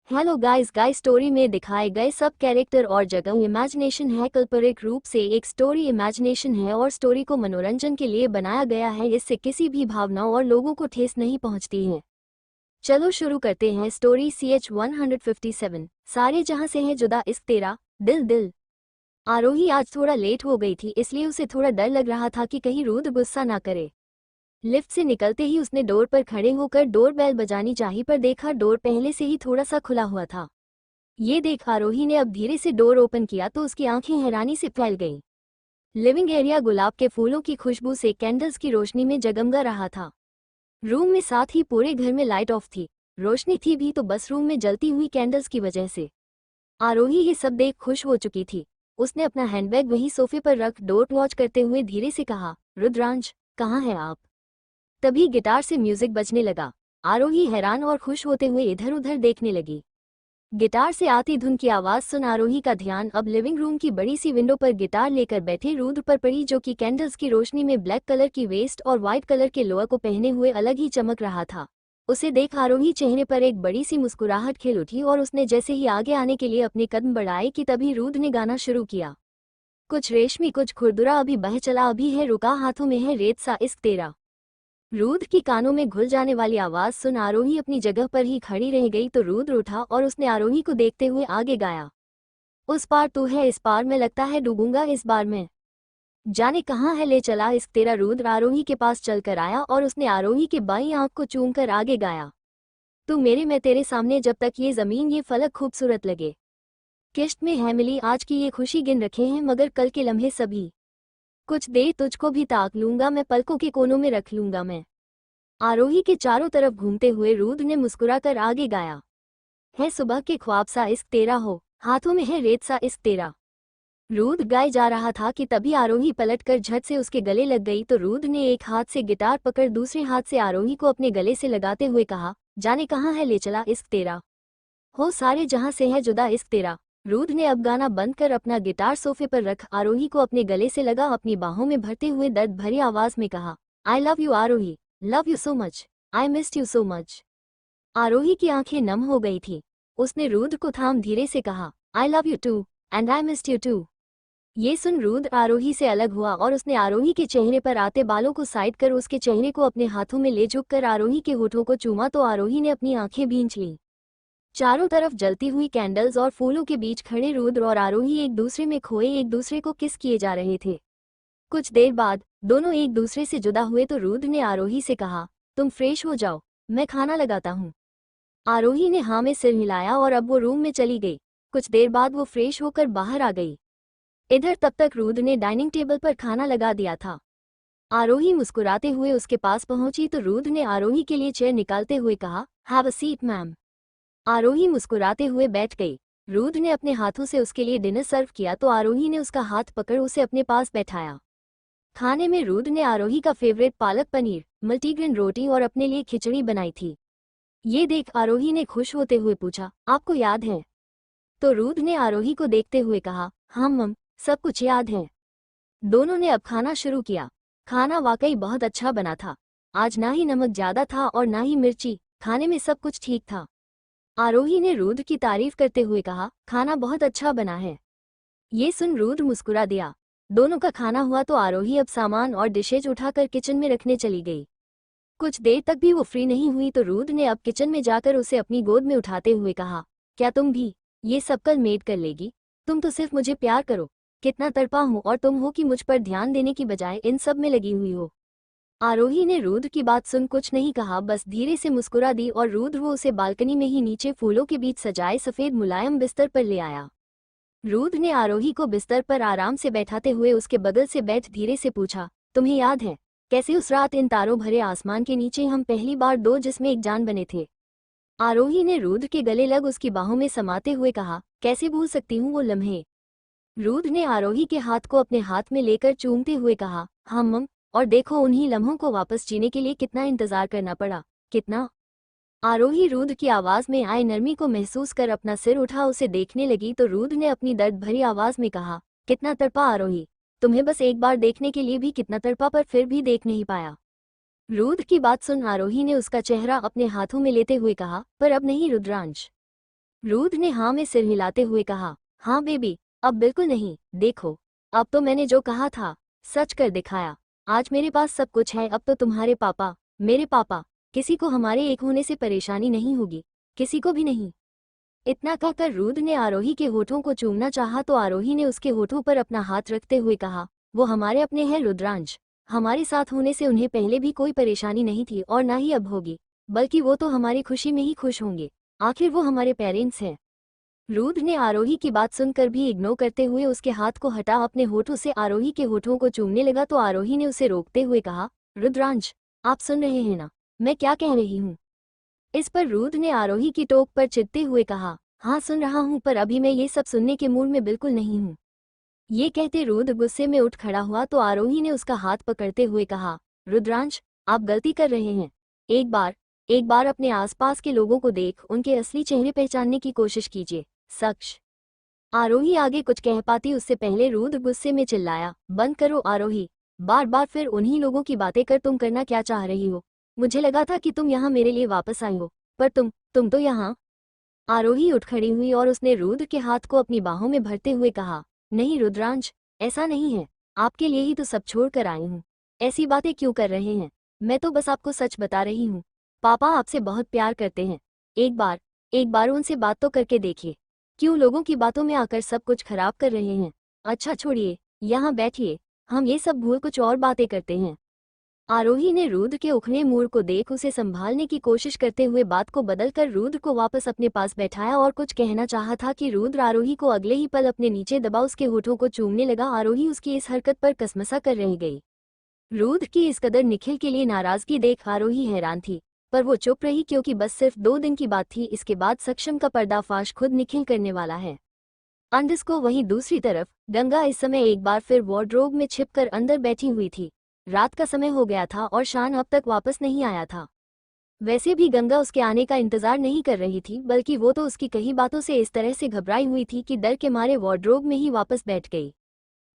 Hello guys story में दिखाए गए सब कैरेक्टर और जगह इमेजिनेशन है। कल्पनिक रूप से एक स्टोरी इमेजिनेशन है और स्टोरी को मनोरंजन के लिए बनाया गया है। इससे किसी भी भावनाओं और लोगों को ठेस नहीं पहुंचती है। चलो शुरू करते हैं। स्टोरी CH 157 सारे जहां से है जुदा इश्क तेरा दिल दिल। आरोही आज थोड़ा लेट हो गई थी, इसलिए उसे थोड़ा डर लग रहा था कि कहीं रुद्र गुस्सा ना करे। लिफ्ट से निकलते ही उसने डोर पर खड़े होकर डोर बेल बजानी चाही, पर देखा डोर पहले से ही थोड़ा सा खुला हुआ था। ये देख आरोही ने अब धीरे से डोर ओपन किया तो उसकी आंखें हैरानी से फैल गईं। लिविंग एरिया गुलाब के फूलों की खुशबू से कैंडल्स की रोशनी में जगमगा रहा था। रूम में साथ ही पूरे घर में लाइट ऑफ थी। रोशनी थी भी तो बस रूम में जलती हुई कैंडल्स की वजह से। आरोही ये सब देख खुश हो चुकी थी। उसने अपना हैंडबैग वहीं सोफे पर रख डोर वॉच करते हुए धीरे से कहा, रुद्रांश कहाँ हैं आप? तभी गिटार से म्यूजिक बजने लगा। आरोही हैरान और खुश होते हुए इधर उधर देखने लगी। गिटार से आती धुन की आवाज सुन आरोही का ध्यान अब लिविंग रूम की बड़ी सी विंडो पर गिटार लेकर बैठे रुद्र पर पड़ी, जो कि कैंडल्स की रोशनी में ब्लैक कलर की वेस्ट और व्हाइट कलर के लोअर को पहने हुए अलग ही चमक रहा था। उसे देख आरोही चेहरे पर एक बड़ी सी मुस्कुराहट खिल उठी और उसने जैसे ही आगे आने के लिए अपने कदम बढ़ाए कि तभी रुद्र ने गाना शुरू किया। कुछ रेशमी कुछ खुरदुरा अभी बह चला अभी है रुका हाथों में है रेत सा इश्क तेरा। रुद्र की कानों में घुल जाने वाली आवाज सुन आरोही अपनी जगह पर ही खड़ी रह गई तो रुद्र उठा और उसने आरोही को देखते हुए आगे गाया, उस पार तू है इस पार मैं लगता है डूबूंगा इस बार मैं, जाने कहाँ है ले चला इश्क तेरा। रुद्र आरोही के पास चलकर आया और उसने आरोही के बाईं आंख को चूमकर आगे गाया, तू मेरे मैं तेरे सामने जब तक ये जमीन ये फलक खूबसूरत लगे। किश्त में है मिली आज की ये खुशी गिन रखे हैं मगर कल के लम्हे सभी, कुछ देर तुझको भी ताक लूंगा मैं पलकों के कोनों में रख लूंगा मैं। आरोही के चारों तरफ घूमते हुए रुद्र ने मुस्कुराकर आगे गाया, है सुबह के ख्वाब सा इश्क तेरा हो हाथों में है रेत सा इश्क तेरा। रुद्र गाए जा रहा था कि तभी आरोही पलटकर झट से उसके गले लग गई तो रुद्र ने एक हाथ से गिटार पकड़ दूसरे हाथ से आरोही को अपने गले से लगाते हुए कहा, जाने कहाँ है ले चला इश्क तेरा हो सारे जहां से है जुदा इश्क तेरा। रुद्र ने अब गाना बंद कर अपना गिटार सोफे पर रख आरोही को अपने गले से लगा अपनी बाहों में भरते हुए दर्द भरी आवाज में कहा, I love you Aarohi, love you so much, I missed you so much. Aarohi की आंखें नम हो गई थी। उसने रुद्र को थाम धीरे से कहा, I love you too and I missed you too. ये सुन रुद्र आरोही से अलग हुआ और उसने आरोही के चेहरे पर आते बालों को साइड कर उसके चेहरे को अपने हाथों में ले झुककर आरोही के होठों को चूमा तो आरोही ने अपनी आंखें भींच लीं। चारों तरफ जलती हुई कैंडल्स और फूलों के बीच खड़े रुद्र और आरोही एक दूसरे में खोए एक दूसरे को किस किए जा रहे थे। कुछ देर बाद दोनों एक दूसरे से जुदा हुए तो रुद्र ने आरोही से कहा, तुम फ्रेश हो जाओ, मैं खाना लगाता हूँ। आरोही ने हाँ में सिर हिलाया और अब वो रूम में चली गई। कुछ देर बाद वो फ्रेश होकर बाहर आ गई। इधर तब तक रुद्र ने डाइनिंग टेबल पर खाना लगा दिया था। आरोही मुस्कुराते हुए उसके पास पहुंची तो रुद्र ने आरोही के लिए चेयर निकालते हुए कहा, हैव अ सीट मैम। आरोही मुस्कुराते हुए बैठ गई। रुद्र ने अपने हाथों से उसके लिए डिनर सर्व किया तो आरोही ने उसका हाथ पकड़ उसे अपने पास बैठाया। खाने में रुद्र ने आरोही का फेवरेट पालक पनीर, मल्टीग्रेन रोटी और अपने लिए खिचड़ी बनाई थी। ये देख आरोही ने खुश होते हुए पूछा, आपको याद है? तो रुद्र ने आरोही को देखते हुए कहा, हाँ मम, सब कुछ याद है। दोनों ने अब खाना शुरू किया। खाना वाकई बहुत अच्छा बना था। आज ना ही नमक ज्यादा था और ना ही मिर्ची, खाने में सब कुछ ठीक था। आरोही ने रुद्र की तारीफ करते हुए कहा, खाना बहुत अच्छा बना है। ये सुन रुद्र मुस्कुरा दिया। दोनों का खाना हुआ तो आरोही अब सामान और डिशेज उठाकर किचन में रखने चली गई। कुछ देर तक भी वो फ्री नहीं हुई तो रुद्र ने अब किचन में जाकर उसे अपनी गोद में उठाते हुए कहा, क्या तुम भी ये सब कल मेड कर लेगी? तुम तो सिर्फ मुझे प्यार करो, कितना तड़पा हूँ और तुम हो कि मुझ पर ध्यान देने की बजाय इन सब में लगी हुई हो। आरोही ने रुद्र की बात सुन कुछ नहीं कहा, बस धीरे से मुस्कुरा दी और रुद्र वो उसे बालकनी में ही नीचे फूलों के बीच सजाए सफेद मुलायम बिस्तर पर ले आया। रुद्र ने आरोही को बिस्तर पर आराम से बैठाते हुए उसके बगल से बैठ धीरे से पूछा, तुम्हें याद है कैसे उस रात इन तारों भरे आसमान के नीचे हम पहली बार दो जिस्म एक जान बने थे? आरोही ने रुद्र के गले लग उसकी बाहों में समाते हुए कहा, कैसे भूल सकती हूँ वो लम्हे। रुद्र ने आरोही के हाथ को अपने हाथ में लेकर चूमते हुए कहा, हाँ मम, और देखो उन्हीं लम्हों को वापस जीने के लिए कितना इंतजार करना पड़ा, कितना। आरोही रुद्र की आवाज में आए नरमी को महसूस कर अपना सिर उठा उसे देखने लगी तो रुद्र ने अपनी दर्द भरी आवाज में कहा, कितना तड़पा आरोही, तुम्हें बस एक बार देखने के लिए भी कितना तड़पा पर फिर भी देख नहीं पाया। रुद्र की बात सुन आरोही ने उसका चेहरा अपने हाथों में लेते हुए कहा, पर अब नहीं रुद्रांश, रुद्र ने हाँ में सिर हिलाते हुए कहा, हाँ बेबी, अब बिल्कुल नहीं, देखो, अब तो मैंने जो कहा था सच कर दिखाया। आज मेरे पास सब कुछ है, अब तो तुम्हारे पापा, मेरे पापा, किसी को हमारे एक होने से परेशानी नहीं होगी, किसी को भी नहीं। इतना कहकर रुद्र ने आरोही के होठों को चूमना चाहा तो आरोही ने उसके होठों पर अपना हाथ रखते हुए कहा, वो हमारे अपने हैं रुद्रांश, हमारे साथ होने से उन्हें पहले भी कोई परेशानी नहीं थी और ना ही अब होगी, बल्कि वो तो हमारी खुशी में ही खुश होंगे, आखिर वो हमारे पेरेंट्स हैं। रुद्र ने आरोही की बात सुनकर भी इग्नोर करते हुए उसके हाथ को हटा अपने होठों से आरोही के होठों को चूमने लगा तो आरोही ने उसे रोकते हुए कहा, रुद्रांश, आप सुन रहे हैं ना, मैं क्या कह रही हूँ। इस पर रुद्र ने आरोही की टोक पर चिढ़ते हुए कहा, हाँ सुन रहा हूँ, पर अभी मैं ये सब सुनने के मूड में बिल्कुल नहीं हूँ। ये कहते रुद्र गुस्से में उठ खड़ा हुआ तो आरोही ने उसका हाथ पकड़ते हुए कहा, रुद्रांश, आप गलती कर रहे हैं, एक बार अपने आसपास के लोगों को देख उनके असली चेहरे पहचानने की कोशिश कीजिए। सक्ष। आरोही आगे कुछ कह पाती उससे पहले रुद्र गुस्से में चिल्लाया, बंद करो आरोही, बार बार फिर उन्हीं लोगों की बातें कर, तुम करना क्या चाह रही हो। मुझे लगा था कि तुम यहाँ मेरे लिए वापस आई हो, पर तुम तो यहाँ। आरोही उठ खड़ी हुई और उसने रुद्र के हाथ को अपनी बाहों में भरते हुए कहा, नहीं रुद्रांश, ऐसा नहीं है, आपके लिए ही तो सब छोड़ कर आई हूँ, ऐसी बातें क्यों कर रहे हैं, मैं तो बस आपको सच बता रही हूँ, पापा आपसे बहुत प्यार करते हैं, एक बार उनसे बात तो करके देखिए, क्यों लोगों की बातों में आकर सब कुछ खराब कर रहे हैं। अच्छा छोड़िए, यहाँ बैठिए, हम ये सब भूल कुछ और बातें करते हैं। आरोही ने रुद्र के उखड़े मूड को देख उसे संभालने की कोशिश करते हुए बात को बदलकर रुद्र को वापस अपने पास बैठाया और कुछ कहना चाहा था कि रुद्र आरोही को अगले ही पल अपने नीचे दबा उसके होठों को चूमने लगा। आरोही उसकी इस हरकत पर कसमसा कर रह गई। रुद्र की इस कदर निखिल के लिए नाराजगी देख आरोही हैरान थी, पर वो चुप रही क्योंकि बस सिर्फ 2 दिन की बात थी, इसके बाद सक्षम का पर्दाफाश खुद निखिल करने वाला है। अंडस को वहीं दूसरी तरफ गंगा इस समय एक बार फिर वार्डरोब में छिपकर अंदर बैठी हुई थी। रात का समय हो गया था और शान अब तक वापस नहीं आया था। वैसे भी गंगा उसके आने का इंतजार नहीं कर रही थी, बल्कि वो तो उसकी कही बातों से इस तरह से घबराई हुई थी कि डर के मारे वार्डरोब में ही वापस बैठ गई।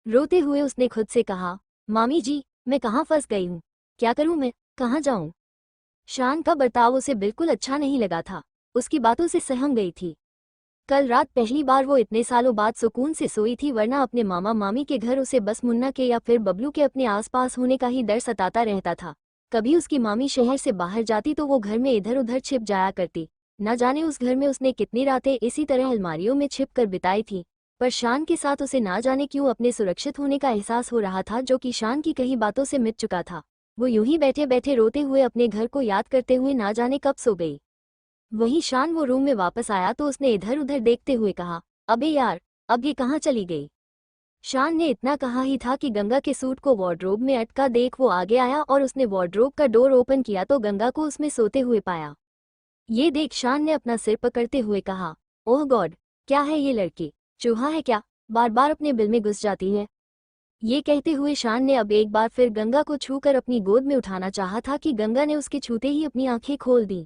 रोते हुए उसने खुद से कहा, मामी जी, मैं कहाँ फंस गई हूँ, क्या करूँ मैं, कहाँ जाऊँ। शान का बर्ताव उसे बिल्कुल अच्छा नहीं लगा था, उसकी बातों से सहम गई थी। कल रात पहली बार वो इतने सालों बाद सुकून से सोई थी, वरना अपने मामा मामी के घर उसे बस मुन्ना के या फिर बबलू के अपने आसपास होने का ही डर सताता रहता था। कभी उसकी मामी शहर से बाहर जाती तो वो घर में इधर उधर छिप जाया करती। न जाने उस घर में उसने कितनी रातें इसी तरह अलमारियों में छिप कर बिताई थी, पर शान के साथ उसे ना जाने क्यों अपने सुरक्षित होने का एहसास हो रहा था, जो कि शान की कही बातों से मिट चुका था। वो यूं ही बैठे बैठे रोते हुए अपने घर को याद करते हुए ना जाने कब सो गई। वहीं शान वो रूम में वापस आया तो उसने इधर उधर देखते हुए कहा, अबे यार, अब ये कहाँ चली गई। शान ने इतना कहा ही था कि गंगा के सूट को वार्डरोब में अटका देख वो आगे आया और उसने वार्डरोब का डोर ओपन किया तो गंगा को उसमें सोते हुए पाया। ये देख शान ने अपना सिर पकड़ते हुए कहा, ओह गॉड, क्या है ये लड़की, चूहा है क्या, बार बार अपने बिल में घुस जाती है। ये कहते हुए शान ने अब एक बार फिर गंगा को छूकर अपनी गोद में उठाना चाहा था कि गंगा ने उसके छूते ही अपनी आंखें खोल दी।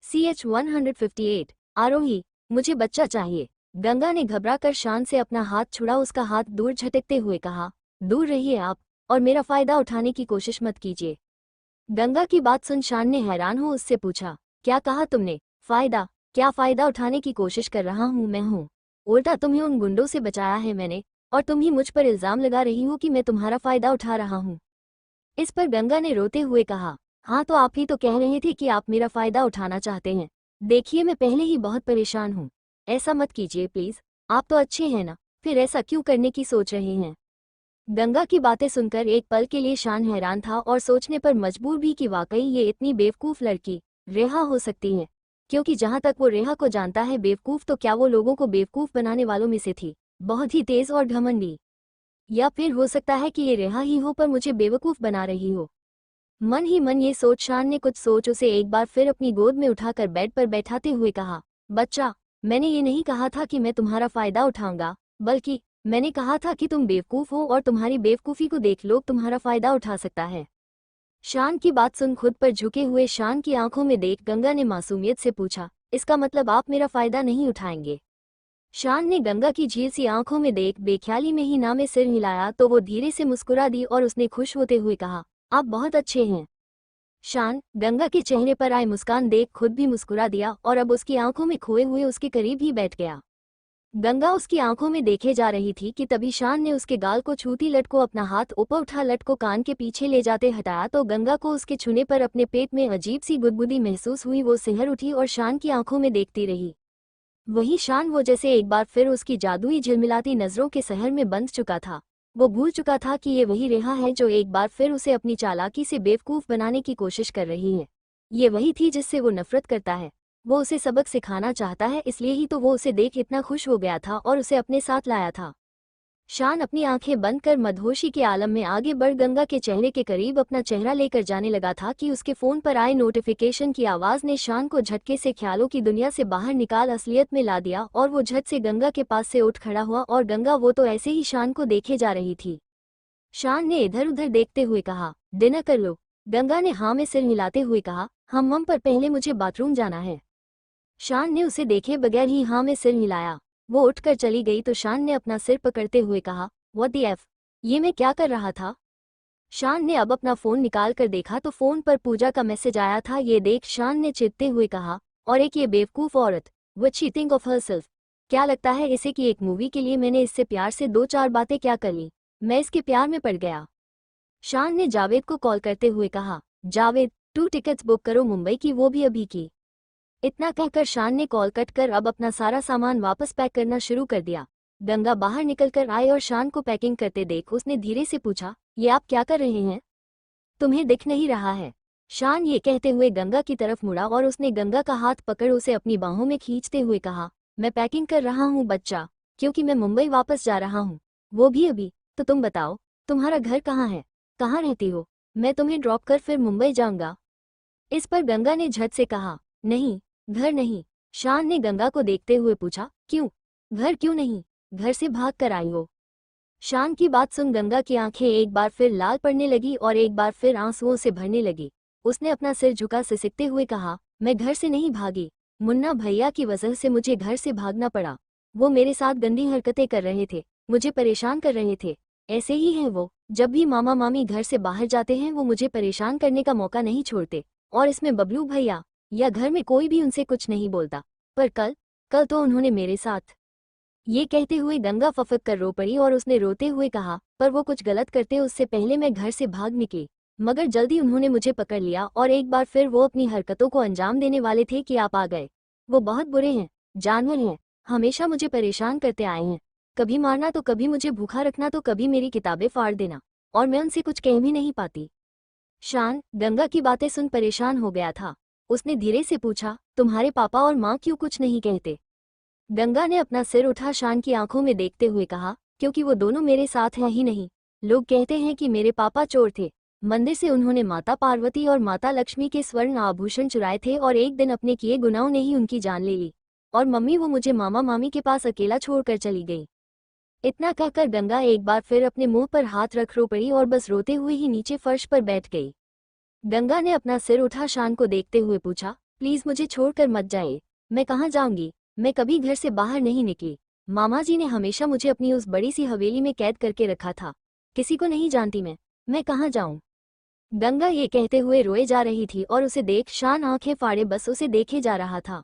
CH 158, आरोही, मुझे बच्चा चाहिए। गंगा ने घबरा कर शान से अपना हाथ छुड़ा, उसका हाथ दूर झटकते हुए कहा, दूर रहिए आप, और मेरा फायदा उठाने की कोशिश मत कीजिए। गंगा की बात सुन शान ने हैरान हो उससे पूछा, क्या कहा तुमने, फायदा, क्या फायदा उठाने की कोशिश कर रहा हूँ मैं हूँ, उल्टा तुम्हें उन गुंडों से बचाया है मैंने, और तुम ही मुझ पर इल्जाम लगा रही हो कि मैं तुम्हारा फायदा उठा रहा हूँ। इस पर गंगा ने रोते हुए कहा, हाँ तो आप ही तो कह रहे थे कि आप मेरा फायदा उठाना चाहते हैं। देखिए मैं पहले ही बहुत परेशान हूँ, ऐसा मत कीजिए प्लीज, आप तो अच्छे हैं ना, फिर ऐसा क्यों करने की सोच रहे हैं। गंगा की बातें सुनकर एक पल के लिए शान हैरान था और सोचने पर मजबूर भी कि वाकई ये इतनी बेवकूफ़ लड़की रेहा हो सकती है, क्योंकि जहाँ तक वो रेहा को जानता है बेवकूफ़ तो क्या वो लोगों को बेवकूफ़ बनाने वालों में से थी, बहुत ही तेज़ और घमंडी। या फिर हो सकता है कि ये रेहा ही हो पर मुझे बेवकूफ़ बना रही हो। मन ही मन ये सोच शान ने कुछ सोच उसे एक बार फिर अपनी गोद में उठाकर बेड पर बैठाते हुए कहा, बच्चा, मैंने ये नहीं कहा था कि मैं तुम्हारा फायदा उठाऊंगा, बल्कि मैंने कहा था कि तुम बेवकूफ़ हो और तुम्हारी बेवकूफ़ी को देख लोग तुम्हारा फायदा उठा सकता है। शान की बात सुन खुद पर झुके हुए शान की आंखों में देख गंगा ने मासूमियत से पूछा, इसका मतलब आप मेरा फायदा नहीं उठाएंगे। शान ने गंगा की झील सी आंखों में देख बेख्याली में ही ना में सिर हिलाया तो वो धीरे से मुस्कुरा दी और उसने खुश होते हुए कहा, आप बहुत अच्छे हैं। शान गंगा के चेहरे पर आए मुस्कान देख खुद भी मुस्कुरा दिया और अब उसकी आंखों में खोए हुए उसके करीब ही बैठ गया। गंगा उसकी आंखों में देखे जा रही थी कि तभी शान ने उसके गाल को छूती लट को अपना हाथ ऊपर उठा लट को कान के पीछे ले जाते हटाया तो गंगा को उसके छूने पर अपने पेट में अजीब सी गुदगुदी महसूस हुई। वो सिहर उठी और शान की आंखों में देखती रही। वही शान वो जैसे एक बार फिर उसकी जादुई झिलमिलाती नजरों के शहर में बंध चुका था। वो भूल चुका था कि ये वही रेहा है जो एक बार फिर उसे अपनी चालाकी से बेवकूफ बनाने की कोशिश कर रही है। ये वही थी जिससे वो नफरत करता है। वो उसे सबक सिखाना चाहता है, इसलिए ही तो वो उसे देख इतना खुश हो गया था और उसे अपने साथ लाया था। शान अपनी आंखें बंद कर मदहोशी के आलम में आगे बढ़ गंगा के चेहरे के करीब अपना चेहरा लेकर जाने लगा था कि उसके फोन पर आए नोटिफिकेशन की आवाज ने शान को झटके से ख्यालों की दुनिया से बाहर निकाल असलियत में ला दिया और वो झट से गंगा के पास से उठ खड़ा हुआ और गंगा वो तो ऐसे ही शान को देखे जा रही थी। शान ने इधर उधर देखते हुए कहा, डिनर कर लो। गंगा ने हाँ में सिर हिलाते हुए कहा, हम पर पहले मुझे बाथरूम जाना है। शान ने उसे देखे बगैर ही हाँ में सिर हिलाया। वो उठकर चली गई तो शान ने अपना सिर पकड़ते हुए कहा, व्हाट द एफ, ये मैं क्या कर रहा था। शान ने अब अपना फोन निकाल कर देखा तो फोन पर पूजा का मैसेज आया था। ये देख शान ने चिढ़ते हुए कहा, और एक ये बेवकूफ औरत, what she think of herself. क्या लगता है इसे कि एक मूवी के लिए मैंने इससे प्यार से 2-4 बातें क्या कर ली। मैं इसके प्यार में पड़ गया। शान ने जावेद को कॉल करते हुए कहा, जावेद 2 टिकट्स बुक करो मुंबई की, वो भी अभी की। इतना कहकर शान ने कॉल कट कर अब अपना सारा सामान वापस पैक करना शुरू कर दिया। गंगा बाहर निकलकर आई और शान को पैकिंग करते देख उसने धीरे से पूछा, ये आप क्या कर रहे हैं, तुम्हें दिख नहीं रहा है। शान ये कहते हुए गंगा की तरफ मुड़ा और उसने गंगा का हाथ पकड़ उसे अपनी बाहों में खींचते हुए कहा, मैं पैकिंग कर रहा हूँ बच्चा, क्योंकि मैं मुंबई वापस जा रहा हूँ, वो भी अभी। तो तुम बताओ, तुम्हारा घर कहाँ है, कहाँ रहती हो, मैं तुम्हें ड्रॉप कर फिर मुंबई जाऊंगा। इस पर गंगा ने झट से कहा, नहीं, घर नहीं। शान ने गंगा को देखते हुए पूछा, क्यों, घर क्यों नहीं, घर से भाग कर आई हो। शान की बात सुन गंगा की आंखें एक बार फिर लाल पड़ने लगी और एक बार फिर आंसुओं से भरने लगी। उसने अपना सिर झुका सिसकते हुए कहा, मैं घर से नहीं भागी, मुन्ना भैया की वजह से मुझे घर से भागना पड़ा। वो मेरे साथ गंदी हरकतें कर रहे थे, मुझे परेशान कर रहे थे। ऐसे ही हैं वो, जब भी मामा मामी घर से बाहर जाते हैं वो मुझे परेशान करने का मौका नहीं छोड़ते। और इसमें बबलू भैया या घर में कोई भी उनसे कुछ नहीं बोलता, पर कल तो उन्होंने मेरे साथ। ये कहते हुए गंगा फफक कर रो पड़ी और उसने रोते हुए कहा, पर वो कुछ गलत करते उससे पहले मैं घर से भाग निकली, मगर जल्दी उन्होंने मुझे पकड़ लिया और एक बार फिर वो अपनी हरकतों को अंजाम देने वाले थे कि आप आ गए। वो बहुत बुरे हैं, जानवर हैं, हमेशा मुझे परेशान करते आए हैं, कभी मारना तो कभी मुझे भूखा रखना तो कभी मेरी किताबें फाड़ देना, और मैं उनसे कुछ कह भी नहीं पाती। शान गंगा की बातें सुन परेशान हो गया था। उसने धीरे से पूछा, तुम्हारे पापा और माँ क्यों कुछ नहीं कहते। गंगा ने अपना सिर उठा शान की आंखों में देखते हुए कहा, क्योंकि वो दोनों मेरे साथ हैं ही नहीं। लोग कहते हैं कि मेरे पापा चोर थे, मंदिर से उन्होंने माता पार्वती और माता लक्ष्मी के स्वर्ण आभूषण चुराए थे और एक दिन अपने किए गुनाहों ने ही उनकी जान ले ली। और मम्मी वो मुझे मामा मामी के पास अकेला छोड़कर चली गई। इतना कहकर गंगा एक बार फिर अपने मुंह पर हाथ रख रो पड़ी और बस रोते हुए ही नीचे फर्श पर बैठ गई। गंगा ने अपना सिर उठा शान को देखते हुए पूछा, प्लीज मुझे छोड़कर मत जाइए। मैं कहाँ जाऊंगी, मैं कभी घर से बाहर नहीं निकली। मामा जी ने हमेशा मुझे अपनी उस बड़ी सी हवेली में कैद करके रखा था, किसी को नहीं जानती मैं कहाँ जाऊं। गंगा ये कहते हुए रोए जा रही थी और उसे देख शान आंखें फाड़े बस उसे देखे जा रहा था।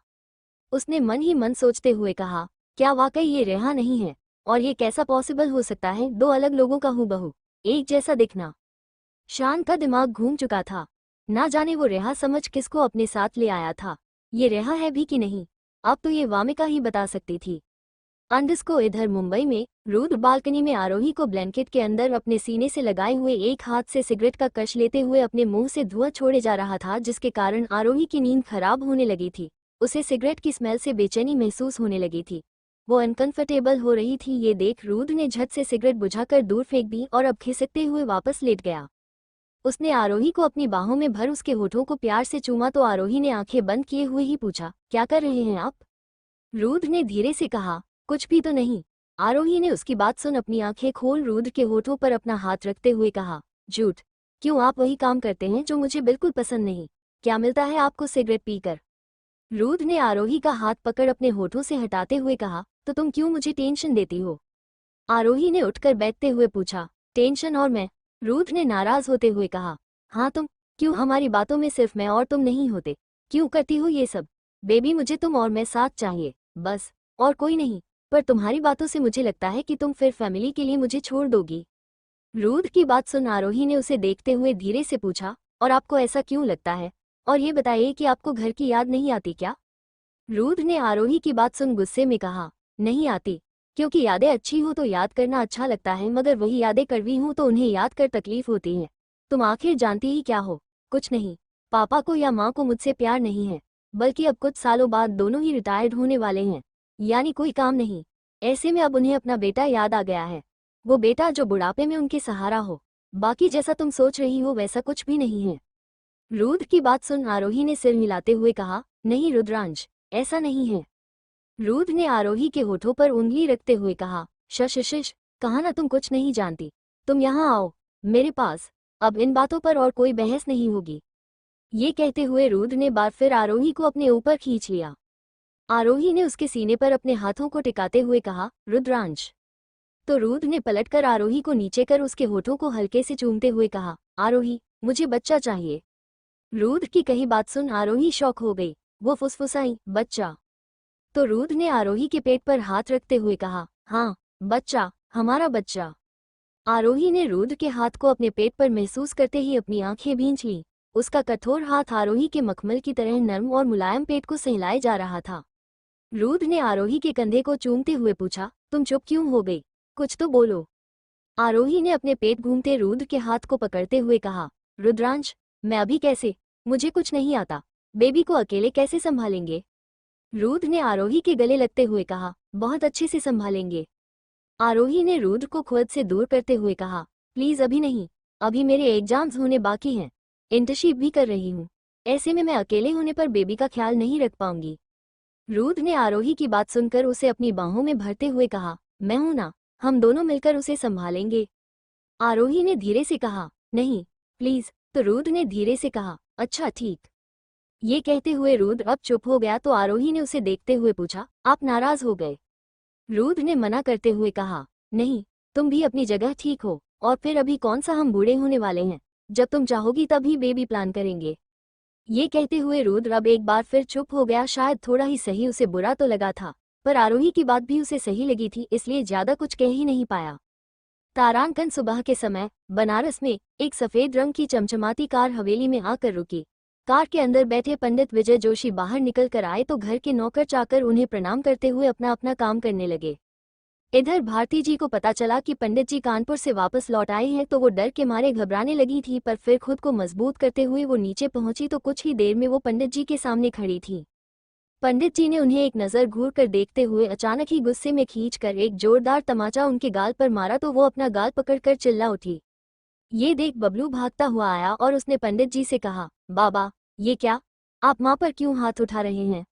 उसने मन ही मन सोचते हुए कहा, क्या वाकई ये रेहा नहीं है, और ये कैसा पॉसिबल हो सकता है, 2 अलग लोगों का हूबहू एक जैसा दिखना। शान का दिमाग घूम चुका था, ना जाने वो रेहा समझ किसको अपने साथ ले आया था। ये रेहा है भी कि नहीं, अब तो ये वामिका ही बता सकती थी। अंडस को इधर मुंबई में रूद बालकनी में आरोही को ब्लैंकेट के अंदर अपने सीने से लगाए हुए एक हाथ से सिगरेट का कश लेते हुए अपने मुंह से धुआं छोड़े जा रहा था, जिसके कारण आरोही की नींद खराब होने लगी थी। उसे सिगरेट की स्मेल से बेचैनी महसूस होने लगी थी, वो अनकंफर्टेबल हो रही थी। ये देख रूद ने झट से सिगरेट बुझाकर दूर फेंक दी और अब खिसकते हुए वापस लेट गया। उसने आरोही को अपनी बाहों में भर उसके होठों को प्यार से चूमा तो आरोही ने आंखें बंद किए हुए ही पूछा, क्या कर रहे हैं आप। रूद ने धीरे से कहा, कुछ भी तो नहीं। आरोही ने उसकी बात सुन अपनी आंखें खोल रूद के होठों पर अपना हाथ रखते हुए कहा, झूठ क्यों, आप वही काम करते हैं जो मुझे बिल्कुल पसंद नहीं। क्या मिलता है आपको सिगरेट पीकर। रूद ने आरोही का हाथ पकड़ अपने होठों से हटाते हुए कहा, तो तुम क्यों मुझे टेंशन देती हो। आरोही ने उठकर बैठते हुए पूछा, टेंशन और मैं। रूद ने नाराज होते हुए कहा, हाँ तुम, क्यों हमारी बातों में सिर्फ मैं और तुम नहीं होते? क्यों करती हो ये सब? बेबी मुझे तुम और मैं साथ चाहिए, बस, और कोई नहीं। पर तुम्हारी बातों से मुझे लगता है कि तुम फिर फैमिली के लिए मुझे छोड़ दोगी। रूद की बात सुन आरोही ने उसे देखते हुए धीरे से पूछा, और आपको ऐसा क्यों लगता है? और ये बताइए कि आपको घर की याद नहीं आती क्या? रूद ने आरोही की बात सुन गुस्से में कहा, नहीं आती, क्योंकि यादें अच्छी हो तो याद करना अच्छा लगता है, मगर वही यादें कड़वी हों तो उन्हें याद कर तकलीफ होती है। तुम आखिर जानती ही क्या हो? कुछ नहीं। पापा को या माँ को मुझसे प्यार नहीं है, बल्कि अब कुछ सालों बाद दोनों ही रिटायर्ड होने वाले हैं, यानी कोई काम नहीं। ऐसे में अब उन्हें अपना बेटा याद आ गया है, वो बेटा जो बुढ़ापे में उनके सहारा हो। बाकी जैसा तुम सोच रही हो वैसा कुछ भी नहीं है। रूद की बात सुन आरोही ने सिर हिलाते हुए कहा, नहीं रुद्रांश, ऐसा नहीं है। रूद ने आरोही के होठों पर उंगली रखते हुए कहा, शश शश, कहा ना तुम कुछ नहीं जानती। तुम यहाँ आओ, मेरे पास। अब इन बातों पर और कोई बहस नहीं होगी। ये कहते हुए रूद ने बार फिर आरोही को अपने ऊपर खींच लिया। आरोही ने उसके सीने पर अपने हाथों को टिकाते हुए कहा, रुद्रांश। तो रूद ने पलटकर आरोही को नीचे कर उसके होठों को हल्के से चूमते हुए कहा, आरोही, मुझे बच्चा चाहिए। रूद की कही बात सुन आरोही शॉक हो गई। वो फुसफुसाई, बच्चा? तो रूद ने आरोही के पेट पर हाथ रखते हुए कहा, हाँ, बच्चा, हमारा बच्चा। आरोही ने रूद के हाथ को अपने पेट पर महसूस करते ही अपनी आंखें भींच लीं। उसका कठोर हाथ आरोही के मखमल की तरह नर्म और मुलायम पेट को सहलाए जा रहा था। रूद ने आरोही के कंधे को चूमते हुए पूछा, तुम चुप क्यों हो गई? कुछ तो बोलो। आरोही ने अपने पेट घूमते रूद के हाथ को पकड़ते हुए कहा, रुद्रांश, मैं अभी कैसे? मुझे कुछ नहीं आता। बेबी को अकेले कैसे संभालेंगे? रूद ने आरोही के गले लगते हुए कहा, बहुत अच्छे से संभालेंगे। आरोही ने रूद को खुद से दूर करते हुए कहा, प्लीज अभी नहीं, अभी मेरे एग्जाम्स होने बाकी हैं, इंटर्नशिप भी कर रही हूँ। ऐसे में मैं अकेले होने पर बेबी का ख्याल नहीं रख पाऊंगी। रूद ने आरोही की बात सुनकर उसे अपनी बाहों में भरते हुए कहा, मैं हूं ना, हम दोनों मिलकर उसे संभालेंगे। आरोही ने धीरे से कहा, नहीं, प्लीज। तो रूद ने धीरे से कहा, अच्छा ठीक। ये कहते हुए रूद अब चुप हो गया तो आरोही ने उसे देखते हुए पूछा, आप नाराज हो गए? रूद ने मना करते हुए कहा, नहीं, तुम भी अपनी जगह ठीक हो, और फिर अभी कौन सा हम बूढ़े होने वाले हैं? जब तुम चाहोगी तभी बेबी प्लान करेंगे। ये कहते हुए रूद अब एक बार फिर चुप हो गया। शायद थोड़ा ही सही उसे बुरा तो लगा था, पर आरोही की बात भी उसे सही लगी थी, इसलिए ज्यादा कुछ कह ही नहीं पाया। तारांकन सुबह के समय बनारस में एक सफेद रंग की चमचमाती कार हवेली में आकर रुकी। कार के अंदर बैठे पंडित विजय जोशी बाहर निकल कर आए तो घर के नौकर चाकर उन्हें प्रणाम करते हुए अपना अपना काम करने लगे। इधर भारती जी को पता चला कि पंडित जी कानपुर से वापस लौट आए हैं तो वो डर के मारे घबराने लगी थी, पर फिर खुद को मजबूत करते हुए वो नीचे पहुंची तो कुछ ही देर में वो पंडित जी के सामने खड़ी थी। पंडित जी ने उन्हें एक नज़र घूर कर देखते हुए अचानक ही गुस्से में खींचकर एक जोरदार तमाचा उनके गाल पर मारा तो वो अपना गाल पकड़कर चिल्ला उठी। ये देख बबलू भागता हुआ आया और उसने पंडित जी से कहा, बाबा, ये क्या? आप माँ पर क्यों हाथ उठा रहे हैं?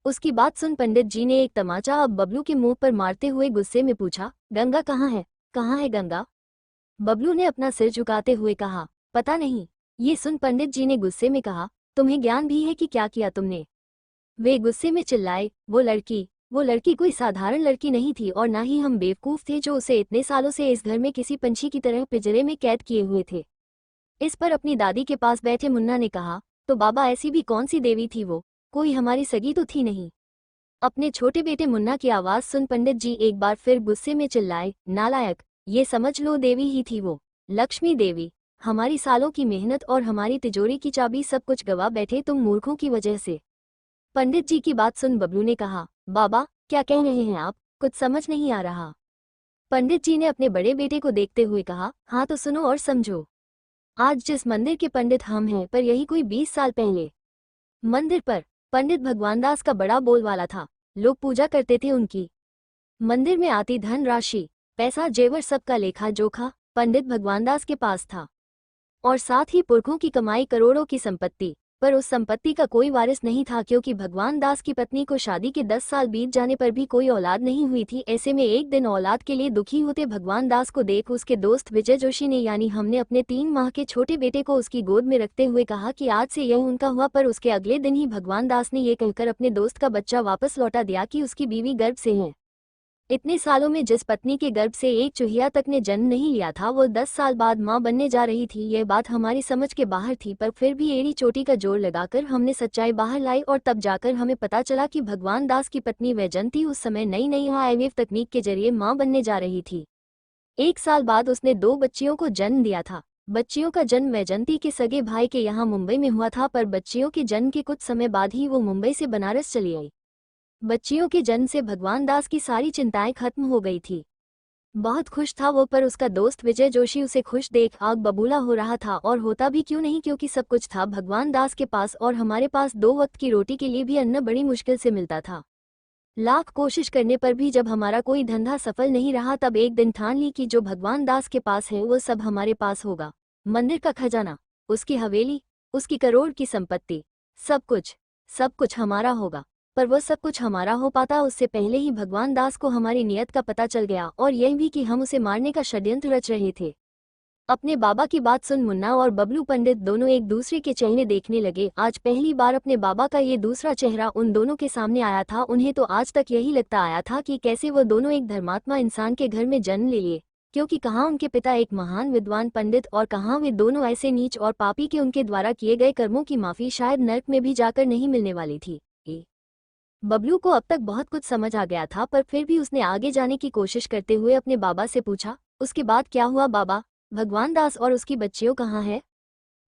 उसकी बात सुन पंडित जी ने एक तमाचा अब बबलू के मुंह पर मारते हुए गुस्से में पूछा, गंगा कहाँ है? कहाँ है गंगा? बबलू ने अपना सिर झुकाते हुए कहा, पता नहीं। ये सुन पंडित जी ने गुस्से में कहा, तुम्हें ज्ञान भी है कि क्या किया तुमने? वे गुस्से में चिल्लाए, वो लड़की कोई साधारण लड़की नहीं थी और ना ही हम बेवकूफ थे जो उसे इतने सालों से इस घर में किसी पंछी की तरह पिंजरे में कैद किए हुए थे। इस पर अपनी दादी के पास बैठे मुन्ना ने कहा, तो बाबा ऐसी भी कौन सी देवी थी वो? कोई हमारी सगी तो थी नहीं। अपने छोटे बेटे मुन्ना की आवाज सुन पंडित जी एक बार फिर गुस्से में चिल्लाए, नालायक, ये समझ लो देवी ही थी वो, लक्ष्मी देवी। हमारी सालों की मेहनत और हमारी तिजोरी की चाबी सब कुछ गवा बैठे तुम मूर्खों की वजह से। पंडित जी की बात सुन बबलू ने कहा, बाबा, क्या कह रहे हैं आप? कुछ समझ नहीं आ रहा। पंडित जी ने अपने बड़े बेटे को देखते हुए कहा, हाँ तो सुनो और समझो। आज जिस मंदिर के पंडित हम हैं, पर यही कोई 20 साल पहले मंदिर पर पंडित भगवानदास का बड़ा बोलवाला था। लोग पूजा करते थे उनकी। मंदिर में आती धन राशि, पैसा, जेवर सबका लेखा जोखा पंडित भगवानदास के पास था, और साथ ही पुरखों की कमाई करोड़ों की संपत्ति। पर उस संपत्ति का कोई वारिस नहीं था, क्योंकि भगवान दास की पत्नी को शादी के 10 साल बीत जाने पर भी कोई औलाद नहीं हुई थी। ऐसे में एक दिन औलाद के लिए दुखी होते भगवान दास को देख उसके दोस्त विजय जोशी ने यानी हमने अपने 3 माह के छोटे बेटे को उसकी गोद में रखते हुए कहा कि आज से यह उनका हुआ। पर उसके अगले दिन ही भगवान दास ने ये कहकर अपने दोस्त का बच्चा वापस लौटा दिया कि उसकी बीवी गर्भ से है। इतने सालों में जिस पत्नी के गर्भ से एक चूहिया तक ने जन्म नहीं लिया था, वो 10 साल बाद मां बनने जा रही थी। यह बात हमारी समझ के बाहर थी, पर फिर भी एड़ी चोटी का जोर लगाकर हमने सच्चाई बाहर लाई और तब जाकर हमें पता चला कि भगवान दास की पत्नी वैजंती उस समय नई नई आईवीएफ तकनीक के जरिए मां बनने जा रही थी। 1 साल बाद उसने 2 बच्चियों को जन्म दिया था। बच्चियों का जन्म वैजंती के सगे भाई के यहाँ मुंबई में हुआ था, पर बच्चियों के जन्म के कुछ समय बाद ही वो मुंबई से बनारस चली आई। बच्चियों के जन्म से भगवान दास की सारी चिंताएं खत्म हो गई थी। बहुत खुश था वो, पर उसका दोस्त विजय जोशी उसे खुश देख आग बबूला हो रहा था, और होता भी क्यों नहीं, क्योंकि सब कुछ था भगवान दास के पास और हमारे पास 2 वक्त की रोटी के लिए भी अन्न बड़ी मुश्किल से मिलता था। लाख कोशिश करने पर भी जब हमारा कोई धंधा सफल नहीं रहा, तब एक दिन ठान ली कि जो भगवान दास के पास है वो सब हमारे पास होगा। मंदिर का खजाना, उसकी हवेली, उसकी करोड़ की संपत्ति, सब कुछ हमारा होगा। पर वो सब कुछ हमारा हो पाता उससे पहले ही भगवान दास को हमारी नियत का पता चल गया, और यह भी कि हम उसे मारने का षड्यंत्र रच रहे थे। अपने बाबा की बात सुन मुन्ना और बबलू पंडित दोनों एक दूसरे के चेहरे देखने लगे। आज पहली बार अपने बाबा का ये दूसरा चेहरा उन दोनों के सामने आया था। उन्हें तो आज तक यही लगता आया था कि कैसे वो दोनों एक धर्मात्मा इंसान के घर में जन्म ले लिए, क्योंकि कहाँ उनके पिता एक महान विद्वान पंडित और कहाँ वे दोनों ऐसे नीच और पापी के उनके द्वारा किए गए कर्मों की माफी शायद नर्क में भी जाकर नहीं मिलने वाली थी। बबलू को अब तक बहुत कुछ समझ आ गया था, पर फिर भी उसने आगे जाने की कोशिश करते हुए अपने बाबा से पूछा, उसके बाद क्या हुआ बाबा? भगवान दास और उसकी बच्चियों कहाँ है?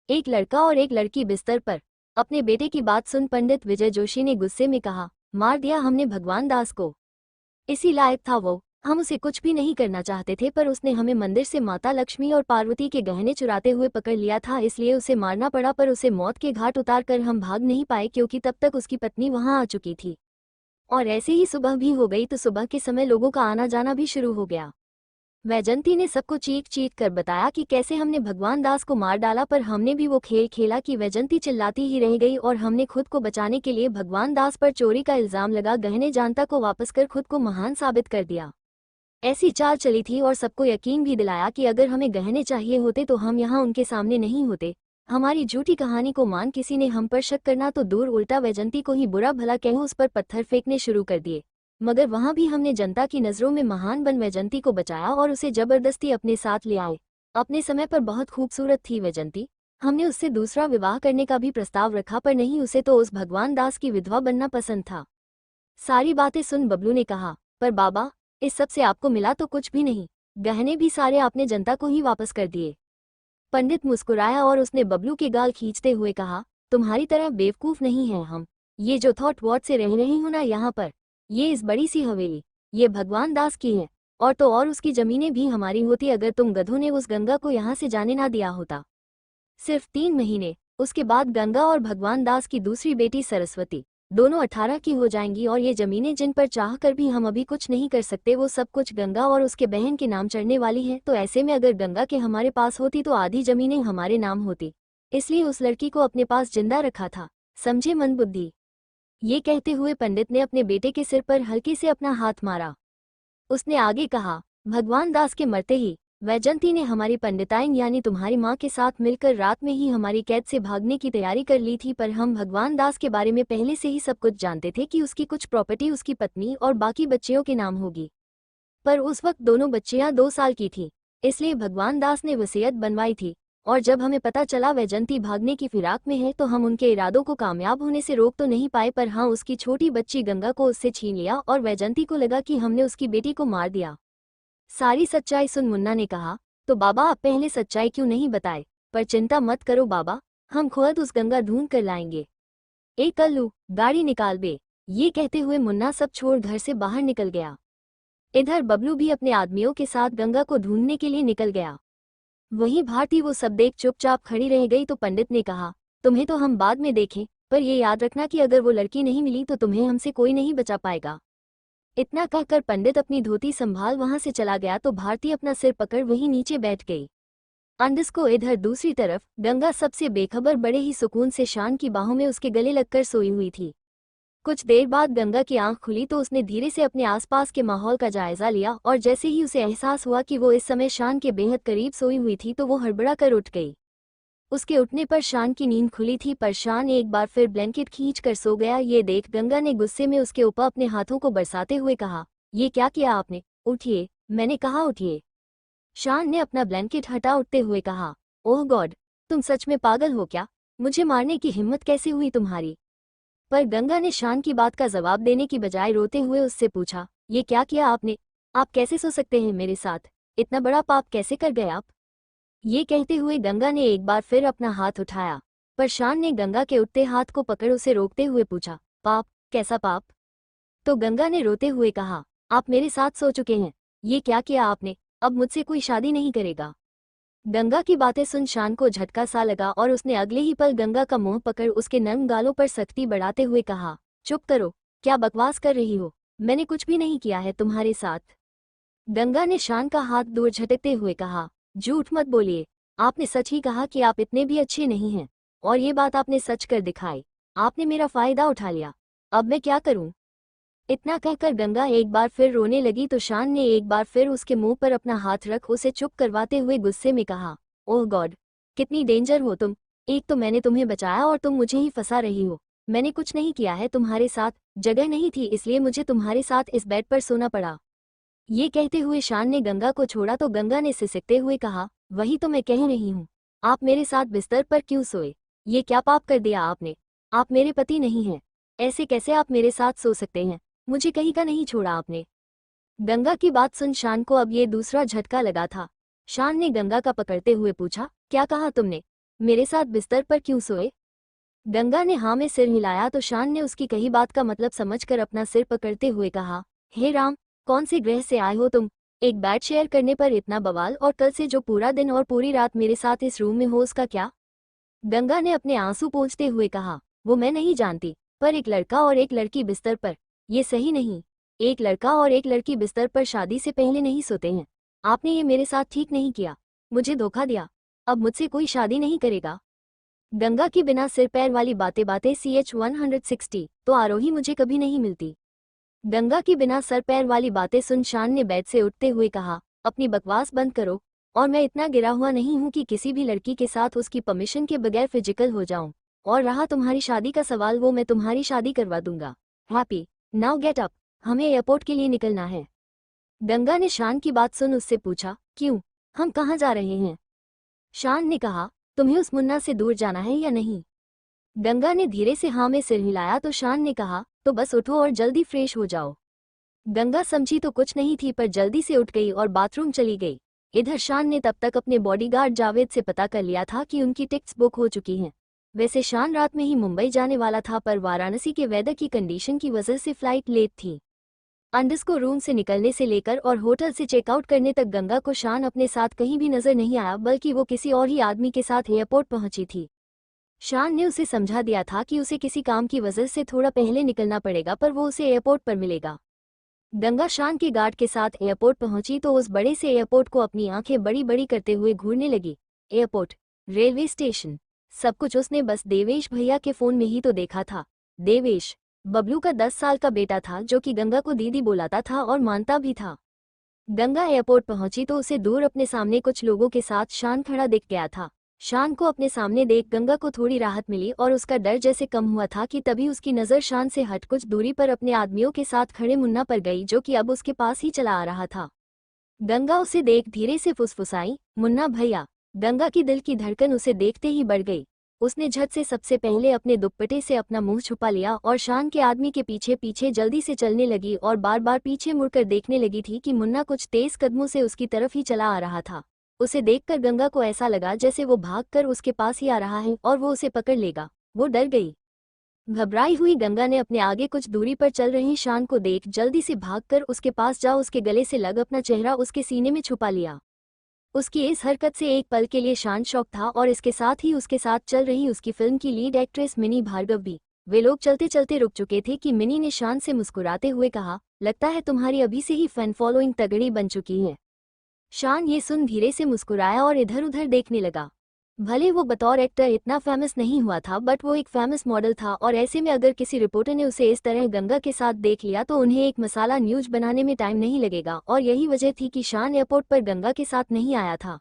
एक लड़का और एक लड़की बिस्तर पर। अपने बेटे की बात सुन पंडित विजय जोशी ने गुस्से में कहा, मार दिया हमने भगवान दास को। इसी लायक था वो, हम उसे कुछ भी नहीं करना चाहते थे, पर उसने हमें मंदिर से माता लक्ष्मी और पार्वती के गहने चुराते हुए पकड़ लिया था, इसलिए उसे मारना पड़ा। पर उसे मौत के घाट उतार कर हम भाग नहीं पाए, क्योंकि तब तक उसकी पत्नी वहां आ चुकी थी। और ऐसे ही सुबह भी हो गई, तो सुबह के समय लोगों का आना जाना भी शुरू हो गया। वैजंती ने सबको चीख चीख कर बताया कि कैसे हमने भगवान दास को मार डाला, पर हमने भी वो खेल खेला कि वैजंती चिल्लाती ही रह गई और हमने खुद को बचाने के लिए भगवान दास पर चोरी का इल्जाम लगा गहने जानता को वापस कर खुद को महान साबित कर दिया। ऐसी चाल चली थी और सबको यकीन भी दिलाया कि अगर हमें गहने चाहिए होते तो हम यहाँ उनके सामने नहीं होते। हमारी झूठी कहानी को मान किसी ने हम पर शक करना तो दूर, उल्टा वैजंती को ही बुरा भला कहो उस पर पत्थर फेंकने शुरू कर दिए। मगर वहां भी हमने जनता की नजरों में महान बन वैजंती को बचाया और उसे जबरदस्ती अपने साथ ले आए। अपने समय पर बहुत खूबसूरत थी वैजंती। हमने उससे दूसरा विवाह करने का भी प्रस्ताव रखा, पर नहीं, उसे तो उस भगवान दास की विधवा बनना पसंद था। सारी बातें सुन बबलू ने कहा, पर बाबा, इस सब से आपको मिला तो कुछ भी नहीं, गहने भी सारे आपने जनता को ही वापस कर दिए। पंडित मुस्कुराया और उसने बबलू के गाल खींचते हुए कहा, तुम्हारी तरह बेवकूफ नहीं है हम। ये जो थॉट वॉट से रह रही हूं ना यहाँ पर, ये इस बड़ी सी हवेली, ये भगवान दास की है, और तो और उसकी जमीनें भी हमारी होती अगर तुम गधों ने उस गंगा को यहाँ से जाने ना दिया होता। सिर्फ 3 महीने, उसके बाद गंगा और भगवान दास की दूसरी बेटी सरस्वती दोनों 18 की हो जाएंगी, और ये जमीनें जिन पर चाह कर भी हम अभी कुछ नहीं कर सकते, वो सब कुछ गंगा और उसके बहन के नाम चढ़ने वाली है। तो ऐसे में अगर गंगा के हमारे पास होती तो आधी जमीनें हमारे नाम होती, इसलिए उस लड़की को अपने पास जिंदा रखा था, समझे मंदबुद्धि। ये कहते हुए पंडित ने अपने बेटे के सिर पर हल्के से अपना हाथ मारा। उसने आगे कहा, भगवान दास के मरते ही वैजंती ने हमारी पंडिताइन यानी तुम्हारी माँ के साथ मिलकर रात में ही हमारी कैद से भागने की तैयारी कर ली थी। पर हम भगवान दास के बारे में पहले से ही सब कुछ जानते थे कि उसकी कुछ प्रॉपर्टी उसकी पत्नी और बाकी बच्चियों के नाम होगी। पर उस वक्त दोनों बच्चियां 2 साल की थी, इसलिए भगवान दास ने वसीयत बनवाई थी। और जब हमें पता चला वैजंती भागने की फिराक में है, तो हम उनके इरादों को कामयाब होने से रोक तो नहीं पाए, पर हाँ, उसकी छोटी बच्ची गंगा को उससे छीन लिया और वैजंती को लगा कि हमने उसकी बेटी को मार दिया। सारी सच्चाई सुन मुन्ना ने कहा, तो बाबा आप पहले सच्चाई क्यों नहीं बताए? पर चिंता मत करो बाबा, हम खुद उस गंगा ढूंढ कर लाएंगे। ए कल्लू, गाड़ी निकाल बे। ये कहते हुए मुन्ना सब छोड़ घर से बाहर निकल गया। इधर बबलू भी अपने आदमियों के साथ गंगा को ढूंढने के लिए निकल गया। वहीं भारती वो सब देख चुपचाप खड़ी रह गई, तो पंडित ने कहा, तुम्हें तो हम बाद में देखें, पर ये याद रखना कि अगर वो लड़की नहीं मिली तो तुम्हें हमसे कोई नहीं बचा पाएगा। इतना कहकर पंडित अपनी धोती संभाल वहां से चला गया, तो भारती अपना सिर पकड़ वहीं नीचे बैठ गई। अंडस को इधर दूसरी तरफ गंगा सबसे बेखबर बड़े ही सुकून से शान की बाहों में उसके गले लगकर सोई हुई थी। कुछ देर बाद गंगा की आंख खुली तो उसने धीरे से अपने आसपास के माहौल का जायजा लिया, और जैसे ही उसे एहसास हुआ कि वो इस समय शान के बेहद करीब सोई हुई थी, तो वो हड़बड़ा कर उठ गई। उसके उठने पर शान की नींद खुली थी, पर शान एक बार फिर ब्लैंकेट खींच कर सो गया। ये देख गंगा ने गुस्से में उसके ऊपर अपने हाथों को बरसाते हुए कहा, ये क्या किया आपने? उठिए, मैंने कहा उठिए। शान ने अपना ब्लैंकेट हटा उठते हुए कहा, ओह गॉड, तुम सच में पागल हो क्या? मुझे मारने की हिम्मत कैसे हुई तुम्हारी? पर गंगा ने शान की बात का जवाब देने की बजाय रोते हुए उससे पूछा, ये क्या किया आपने? आप कैसे सो सकते हैं मेरे साथ? इतना बड़ा पाप कैसे कर गए आप? ये कहते हुए गंगा ने एक बार फिर अपना हाथ उठाया, पर शान ने गंगा के उठते हाथ को पकड़ उसे रोकते हुए पूछा, पाप? कैसा पाप? तो गंगा ने रोते हुए कहा, आप मेरे साथ सो चुके हैं, ये क्या किया आपने? अब मुझसे कोई शादी नहीं करेगा। गंगा की बातें सुन शान को झटका सा लगा और उसने अगले ही पल गंगा का मुंह पकड़ उसके नर्म गालों पर सख्ती बढ़ाते हुए कहा, चुप करो, क्या बकवास कर रही हो? मैंने कुछ भी नहीं किया है तुम्हारे साथ। गंगा ने शान का हाथ दूर झटकते हुए कहा, झूठ मत बोलिए, आपने सच ही कहा कि आप इतने भी अच्छे नहीं हैं, और ये बात आपने सच कर दिखाई। आपने मेरा फायदा उठा लिया, अब मैं क्या करूं? इतना कहकर गंगा एक बार फिर रोने लगी तो शान ने एक बार फिर उसके मुंह पर अपना हाथ रख उसे चुप करवाते हुए गुस्से में कहा, ओह गॉड, कितनी डेंजर हो तुम। एक तो मैंने तुम्हें बचाया और तुम मुझे ही फंसा रही हो। मैंने कुछ नहीं किया है तुम्हारे साथ, जगह नहीं थी इसलिए मुझे तुम्हारे साथ इस बेड पर सोना पड़ा। ये कहते हुए शान ने गंगा को छोड़ा तो गंगा ने सिसकते हुए कहा, वही तो मैं कह रही हूँ, आप मेरे साथ बिस्तर पर क्यों सोए? ये क्या पाप कर दिया आपने? आप मेरे पति नहीं हैं, ऐसे कैसे आप मेरे साथ सो सकते हैं? मुझे कहीं का नहीं छोड़ा आपने। गंगा की बात सुन शान को अब ये दूसरा झटका लगा था। शान ने गंगा का पकड़ते हुए पूछा, क्या कहा तुमने? मेरे साथ बिस्तर पर क्यों सोए? गंगा ने हाँ में सिर हिलाया तो शान ने उसकी कही बात का मतलब समझकर अपना सिर पकड़ते हुए कहा, हे राम, कौन से ग्रह से आए हो तुम? एक बेड शेयर करने पर इतना बवाल, और कल से जो पूरा दिन और पूरी रात मेरे साथ इस रूम में हो उसका क्या? गंगा ने अपने आंसू पोंछते हुए कहा, वो मैं नहीं जानती, पर एक लड़का और एक लड़की बिस्तर पर, ये सही नहीं। एक लड़का और एक लड़की बिस्तर पर शादी से पहले नहीं सोते हैं। आपने ये मेरे साथ ठीक नहीं किया, मुझे धोखा दिया, अब मुझसे कोई शादी नहीं करेगा। गंगा की बिना सिर पैर वाली बातें बातें CH 160 तो आरोही मुझे कभी नहीं मिलती। गंगा की बिना सर पैर वाली बातें सुन शान ने बेड से उठते हुए कहा, अपनी बकवास बंद करो, और मैं इतना गिरा हुआ नहीं हूं कि किसी भी लड़की के साथ उसकी परमिशन के बगैर फिजिकल हो जाऊं। और रहा तुम्हारी शादी का सवाल, वो मैं तुम्हारी शादी करवा दूंगा। हैप्पी, नाउ गेट अप, हमें एयरपोर्ट के लिए निकलना है। गंगा ने शान की बात सुन उससे पूछा, क्यों, हम कहाँ जा रहे हैं? शान ने कहा, तुम्हें उस मुन्ना से दूर जाना है या नहीं? गंगा ने धीरे से हाँ में सिर हिलाया तो शान ने कहा, तो बस उठो और जल्दी फ्रेश हो जाओ। गंगा समझी तो कुछ नहीं थी पर जल्दी से उठ गई और बाथरूम चली गई। इधर शान ने तब तक अपने बॉडीगार्ड जावेद से पता कर लिया था कि उनकी टिकट्स बुक हो चुकी हैं। वैसे शान रात में ही मुंबई जाने वाला था पर वाराणसी के वेदर की कंडीशन की वजह से फ्लाइट लेट थी। अंडस को रूम से निकलने से लेकर और होटल से चेकआउट करने तक गंगा को शान अपने साथ कहीं भी नजर नहीं आया, बल्कि वो किसी और ही आदमी के साथ एयरपोर्ट पहुंची थी। शान ने उसे समझा दिया था कि उसे किसी काम की वजह से थोड़ा पहले निकलना पड़ेगा, पर वो उसे एयरपोर्ट पर मिलेगा। गंगा शान के गार्ड के साथ एयरपोर्ट पहुंची तो उस बड़े से एयरपोर्ट को अपनी आंखें बड़ी बड़ी करते हुए घूरने लगी। एयरपोर्ट, रेलवे स्टेशन, सब कुछ उसने बस देवेश भैया के फोन में ही तो देखा था। देवेश बबलू का 10 साल का बेटा था जो कि गंगा को दीदी बुलाता था और मानता भी था। गंगा एयरपोर्ट पहुंची तो उसे दूर अपने सामने कुछ लोगों के साथ शान खड़ा दिख गया था। शान को अपने सामने देख गंगा को थोड़ी राहत मिली और उसका डर जैसे कम हुआ था कि तभी उसकी नज़र शान से हट कुछ दूरी पर अपने आदमियों के साथ खड़े मुन्ना पर गई जो कि अब उसके पास ही चला आ रहा था। गंगा उसे देख धीरे से फुसफुसाई, मुन्ना भैया। गंगा की दिल की धड़कन उसे देखते ही बढ़ गई। उसने झट से सबसे पहले अपने दुपट्टे से अपना मुंह छुपा लिया और शान के आदमी के पीछे पीछे जल्दी से चलने लगी और बार बार पीछे मुड़कर देखने लगी थी कि मुन्ना कुछ तेज कदमों से उसकी तरफ ही चला आ रहा था। उसे देखकर गंगा को ऐसा लगा जैसे वो भागकर उसके पास ही आ रहा है और वो उसे पकड़ लेगा। वो डर गई। घबराई हुई गंगा ने अपने आगे कुछ दूरी पर चल रही शान को देख जल्दी से भागकर उसके पास जा उसके गले से लग अपना चेहरा उसके सीने में छुपा लिया। उसकी इस हरकत से एक पल के लिए शान शॉक था और इसके साथ ही उसके साथ चल रही उसकी फिल्म की लीड एक्ट्रेस मिनी भार्गव भी। वे लोग चलते चलते रुक चुके थे कि मिनी ने शान से मुस्कुराते हुए कहा, लगता है तुम्हारी अभी से ही फैन फॉलोइंग तगड़ी बन चुकी है। शान ये सुन धीरे से मुस्कुराया और इधर उधर देखने लगा। भले वो बतौर एक्टर इतना फेमस नहीं हुआ था बट वो एक फेमस मॉडल था और ऐसे में अगर किसी रिपोर्टर ने उसे इस तरह गंगा के साथ देख लिया तो उन्हें एक मसाला न्यूज बनाने में टाइम नहीं लगेगा और यही वजह थी कि शान एयरपोर्ट पर गंगा के साथ नहीं आया था।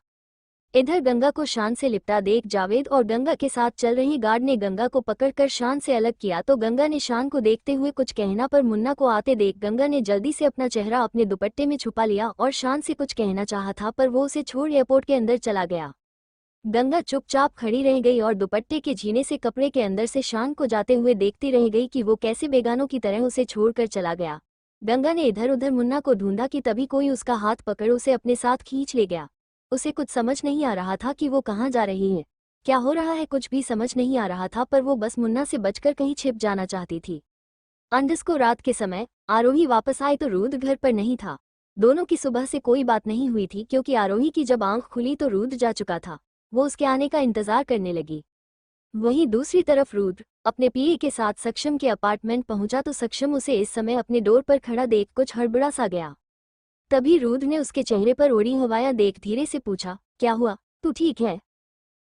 इधर गंगा को शान से लिपटा देख जावेद और गंगा के साथ चल रहे गार्ड ने गंगा को पकड़कर शान से अलग किया तो गंगा ने शान को देखते हुए कुछ कहना पर मुन्ना को आते देख गंगा ने जल्दी से अपना चेहरा अपने दुपट्टे में छुपा लिया और शान से कुछ कहना चाहा था पर वो उसे छोड़ एयरपोर्ट के अंदर चला गया। गंगा चुपचाप खड़ी रह गई और दुपट्टे के झीने से कपड़े के अंदर से शान को जाते हुए देखती रह गई कि वो कैसे बेगानों की तरह उसे छोड़कर चला गया। गंगा ने इधर उधर मुन्ना को ढूंढा कि तभी कोई उसका हाथ पकड़ उसे अपने साथ खींच ले गया। उसे कुछ समझ नहीं आ रहा था कि वो कहाँ जा रही है, क्या हो रहा है, कुछ भी समझ नहीं आ रहा था पर वो बस मुन्ना से बचकर कहीं छिप जाना चाहती थी। अंडस को रात के समय आरोही वापस आए तो रुद्र घर पर नहीं था। दोनों की सुबह से कोई बात नहीं हुई थी क्योंकि आरोही की जब आंख खुली तो रुद्र जा चुका था। वो उसके आने का इंतजार करने लगी। वहीं दूसरी तरफ रुद्र अपने पीए के साथ सक्षम के अपार्टमेंट पहुंचा तो सक्षम उसे इस समय अपने डोर पर खड़ा देख कुछ हड़बड़ा सा गया। तभी रुद्र ने उसके चेहरे पर उड़ी हवाएं देख धीरे से पूछा, क्या हुआ, तू ठीक है?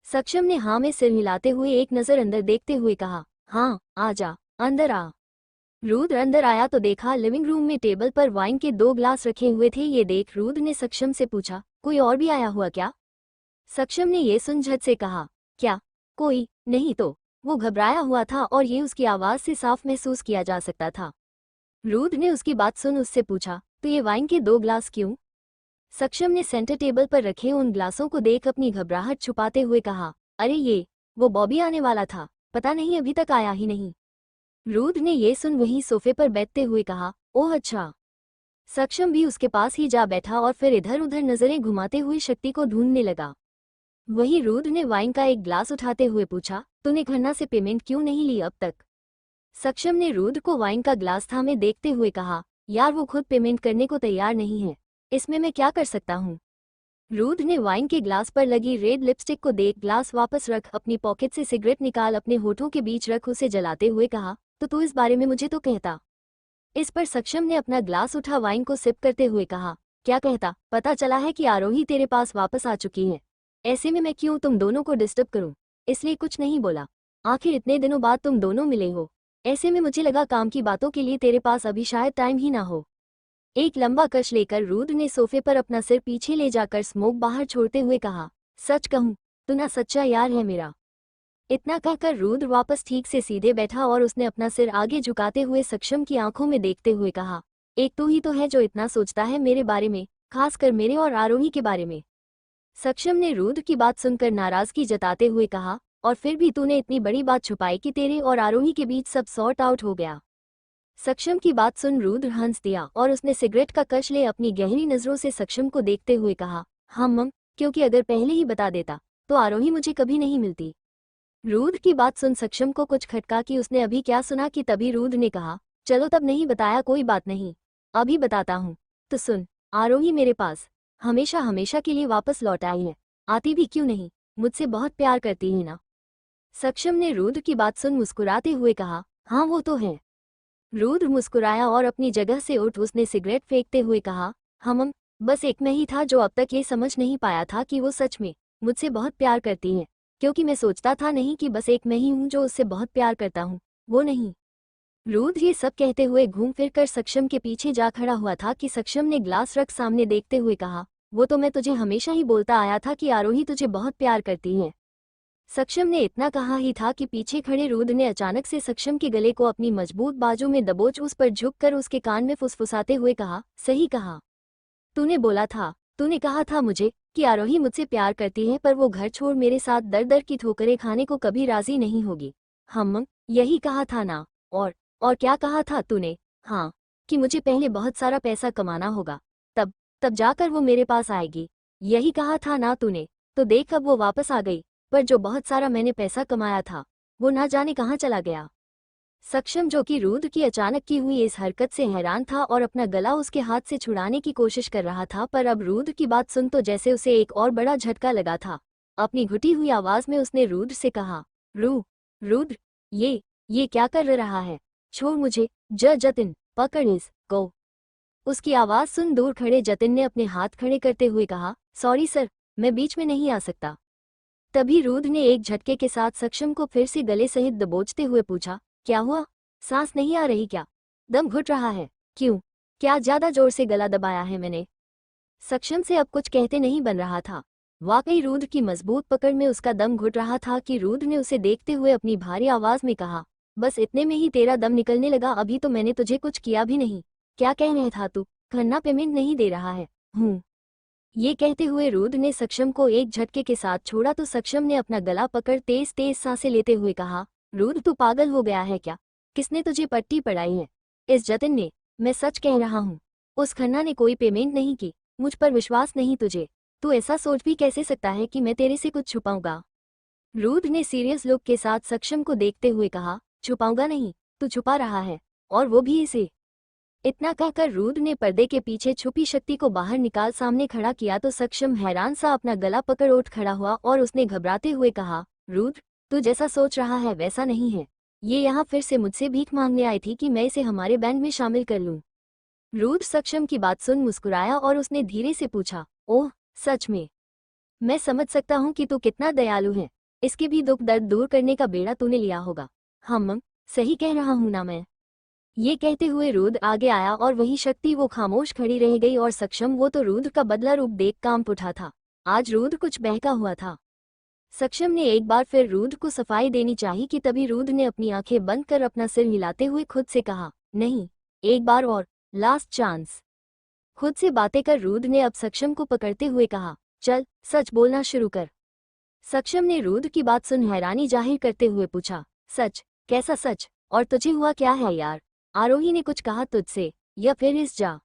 सक्षम ने हाँ में सिर हिलाते हुए एक नजर अंदर देखते हुए कहा, हाँ आ जा, अंदर आ। रुद्र अंदर आया तो देखा लिविंग रूम में टेबल पर वाइन के 2 ग्लास रखे हुए थे। ये देख रुद्र ने सक्षम से पूछा, कोई और भी आया हुआ क्या? सक्षम ने ये सुन झट से कहा, क्या कोई नहीं तो। वो घबराया हुआ था और ये उसकी आवाज से साफ महसूस किया जा सकता था। रुद्र ने उसकी बात सुन उससे पूछा, तो ये वाइन के 2 ग्लास क्यों? सक्षम ने सेंटर टेबल पर रखे उन ग्लासों को देख अपनी घबराहट छुपाते हुए कहा, अरे ये वो बॉबी आने वाला था, पता नहीं अभी तक आया ही नहीं। रुद्र ने ये सुन वहीं सोफे पर बैठते हुए कहा, ओह अच्छा। सक्षम भी उसके पास ही जा बैठा और फिर इधर उधर नजरें घुमाते हुए शक्ति को ढूंढने लगा। वहीं रुद्र ने वाइन का एक ग्लास उठाते हुए पूछा, तूने खन्ना से पेमेंट क्यों नहीं ली अब तक? सक्षम ने रुद्र को वाइन का ग्लास थामे देखते हुए कहा, यार वो खुद पेमेंट करने को तैयार नहीं है, इसमें मैं क्या कर सकता हूँ? रुद्र ने वाइन के ग्लास पर लगी रेड लिपस्टिक को देख ग्लास वापस रख, अपनी पॉकेट से सिगरेट निकाल अपने होठों के बीच रख उसे जलाते हुए कहा, तो तू इस बारे में मुझे तो कहता। इस पर सक्षम ने अपना ग्लास उठा वाइन को सिप करते हुए कहा, क्या कहता? पता चला है कि आरोही तेरे पास वापस आ चुकी है, ऐसे में मैं क्यों तुम दोनों को डिस्टर्ब करूं, इसलिए कुछ नहीं बोला। आखिर इतने दिनों बाद तुम दोनों मिले हो, ऐसे में मुझे लगा काम की बातों के लिए तेरे पास अभी शायद टाइम ही ना हो। एक लंबा कश लेकर रुद्र ने सोफे पर अपना सिर पीछे ले जाकर स्मोक बाहर छोड़ते हुए कहा, सच कहूं तू ना सच्चा यार है मेरा। इतना कहकर रुद्र वापस ठीक से सीधे बैठा और उसने अपना सिर आगे झुकाते हुए सक्षम की आंखों में देखते हुए कहा, एक तू ही तो है जो इतना सोचता है मेरे बारे में, खासकर मेरे और आरोही के बारे में। सक्षम ने रुद्र की बात सुनकर नाराजगी जताते हुए कहा, और फिर भी तूने इतनी बड़ी बात छुपाई कि तेरे और आरोही के बीच सब सॉर्ट आउट हो गया। सक्षम की बात सुन रुद्र हंस दिया और उसने सिगरेट का कश ले अपनी गहरी नजरों से सक्षम को देखते हुए कहा, हाँ मम, क्योंकि अगर पहले ही बता देता तो आरोही मुझे कभी नहीं मिलती। रुद्र की बात सुन सक्षम को कुछ खटका कि उसने अभी क्या सुना कि तभी रुद्र ने कहा, चलो तब नहीं बताया कोई बात नहीं, अभी बताता हूँ। तो सुन, आरोही मेरे पास हमेशा हमेशा के लिए वापस लौट आई है, आती भी क्यों नहीं, मुझसे बहुत प्यार करती है ना? सक्षम ने रुद्र की बात सुन मुस्कुराते हुए कहा, हाँ वो तो है। रुद्र मुस्कुराया और अपनी जगह से उठ उसने सिगरेट फेंकते हुए कहा, हम बस एक मैं ही था जो अब तक ये समझ नहीं पाया था कि वो सच में मुझसे बहुत प्यार करती है, क्योंकि मैं सोचता था नहीं कि बस एक मैं ही हूँ जो उससे बहुत प्यार करता हूँ, वो नहीं। रुद्र ये सब कहते हुए घूम फिर कर सक्षम के पीछे जा खड़ा हुआ था कि सक्षम ने ग्लास रख सामने देखते हुए कहा, वो तो मैं तुझे हमेशा ही बोलता आया था कि आरोही तुझे बहुत प्यार करती है। सक्षम ने इतना कहा ही था कि पीछे खड़े रुद्र ने अचानक से सक्षम के गले को अपनी मजबूत बाजू में दबोच उस पर झुककर उसके कान में फुसफुसाते हुए कहा, सही कहा, तूने बोला था, तूने कहा था मुझे कि आरोही मुझसे प्यार करती है पर वो घर छोड़ मेरे साथ दर दर की ठोकरें खाने को कभी राजी नहीं होगी। हम यही कहा था ना? और क्या कहा था तूने? हाँ, कि मुझे पहले बहुत सारा पैसा कमाना होगा, तब जाकर वो मेरे पास आएगी, यही कहा था ना तूने? तो देख अब वो वापस आ गई, पर जो बहुत सारा मैंने पैसा कमाया था वो ना जाने कहाँ चला गया। सक्षम जो कि रुद्र की अचानक की हुई इस हरकत से हैरान था और अपना गला उसके हाथ से छुड़ाने की कोशिश कर रहा था, पर अब रुद्र की बात सुन तो जैसे उसे एक और बड़ा झटका लगा था। अपनी घुटी हुई आवाज में उसने रुद्र से कहा, रुद्र ये क्या कर रहा है? छोड़ मुझे, जतिन पकड़ को। उसकी आवाज सुन दूर खड़े जतिन ने अपने हाथ खड़े करते हुए कहा, सॉरी सर, मैं बीच में नहीं आ सकता। तभी रुद्र ने एक झटके के साथ सक्षम को फिर से गले सहित दबोचते हुए पूछा, क्या हुआ? सांस नहीं आ रही क्या? दम घुट रहा है? क्यों, क्या ज्यादा जोर से गला दबाया है मैंने? सक्षम से अब कुछ कहते नहीं बन रहा था। वाकई रुद्र की मजबूत पकड़ में उसका दम घुट रहा था कि रुद्र ने उसे देखते हुए अपनी भारी आवाज में कहा, बस इतने में ही तेरा दम निकलने लगा, अभी तो मैंने तुझे कुछ किया भी नहीं। क्या कह रहा था तू? खन्ना पेमेंट नहीं दे रहा है? ये कहते हुए रुद्र ने सक्षम को एक झटके के साथ छोड़ा तो सक्षम ने अपना गला पकड़ तेज तेज सांसें लेते हुए कहा, रुद्र तू पागल हो गया है क्या? किसने तुझे पट्टी पढ़ाई है? इस जतिन ने। मैं सच कह रहा हूँ, उस खन्ना ने कोई पेमेंट नहीं की। मुझ पर विश्वास नहीं तुझे? तू ऐसा सोच भी कैसे सकता है कि मैं तेरे से कुछ छुपाऊंगा? रुद्र ने सीरियस लुक के साथ सक्षम को देखते हुए कहा, छुपाऊंगा नहीं, तू छुपा रहा है, और वो भी इसे। इतना कहकर रुद्र ने पर्दे के पीछे छुपी शक्ति को बाहर निकाल सामने खड़ा किया तो सक्षम हैरान सा अपना गला पकड़ उठ खड़ा हुआ और उसने घबराते हुए कहा, रुद्र तू जैसा सोच रहा है वैसा नहीं है। ये यहाँ फिर से मुझसे भीख मांगने आई थी कि मैं इसे हमारे बैंड में शामिल कर लूं। रुद्र सक्षम की बात सुन मुस्कुराया और उसने धीरे से पूछा, ओह सच में? मैं समझ सकता हूँ कि तू कितना दयालु है। इसके भी दुख दर्द दूर करने का बेड़ा तूने लिया होगा। हम सही कह रहा हूँ ना मैं? ये कहते हुए रुद्र आगे आया और वही शक्ति वो खामोश खड़ी रह गई और सक्षम वो तो रुद्र का बदला रूप देख कांप उठा था। आज रुद्र कुछ बहका हुआ था। सक्षम ने एक बार फिर रुद्र को सफाई देनी चाहिए कि तभी रुद्र ने अपनी आंखें बंद कर अपना सिर हिलाते हुए खुद से कहा, नहीं, एक बार और, लास्ट चांस। खुद से बातें कर रुद्र ने अब सक्षम को पकड़ते हुए कहा, चल सच बोलना शुरू कर। सक्षम ने रुद्र की बात सुन हैरानी जाहिर करते हुए पूछा, सच? कैसा सच? और तुझे हुआ क्या है यार? आरोही ने कुछ कहा तुझसे, या फिर इस जा?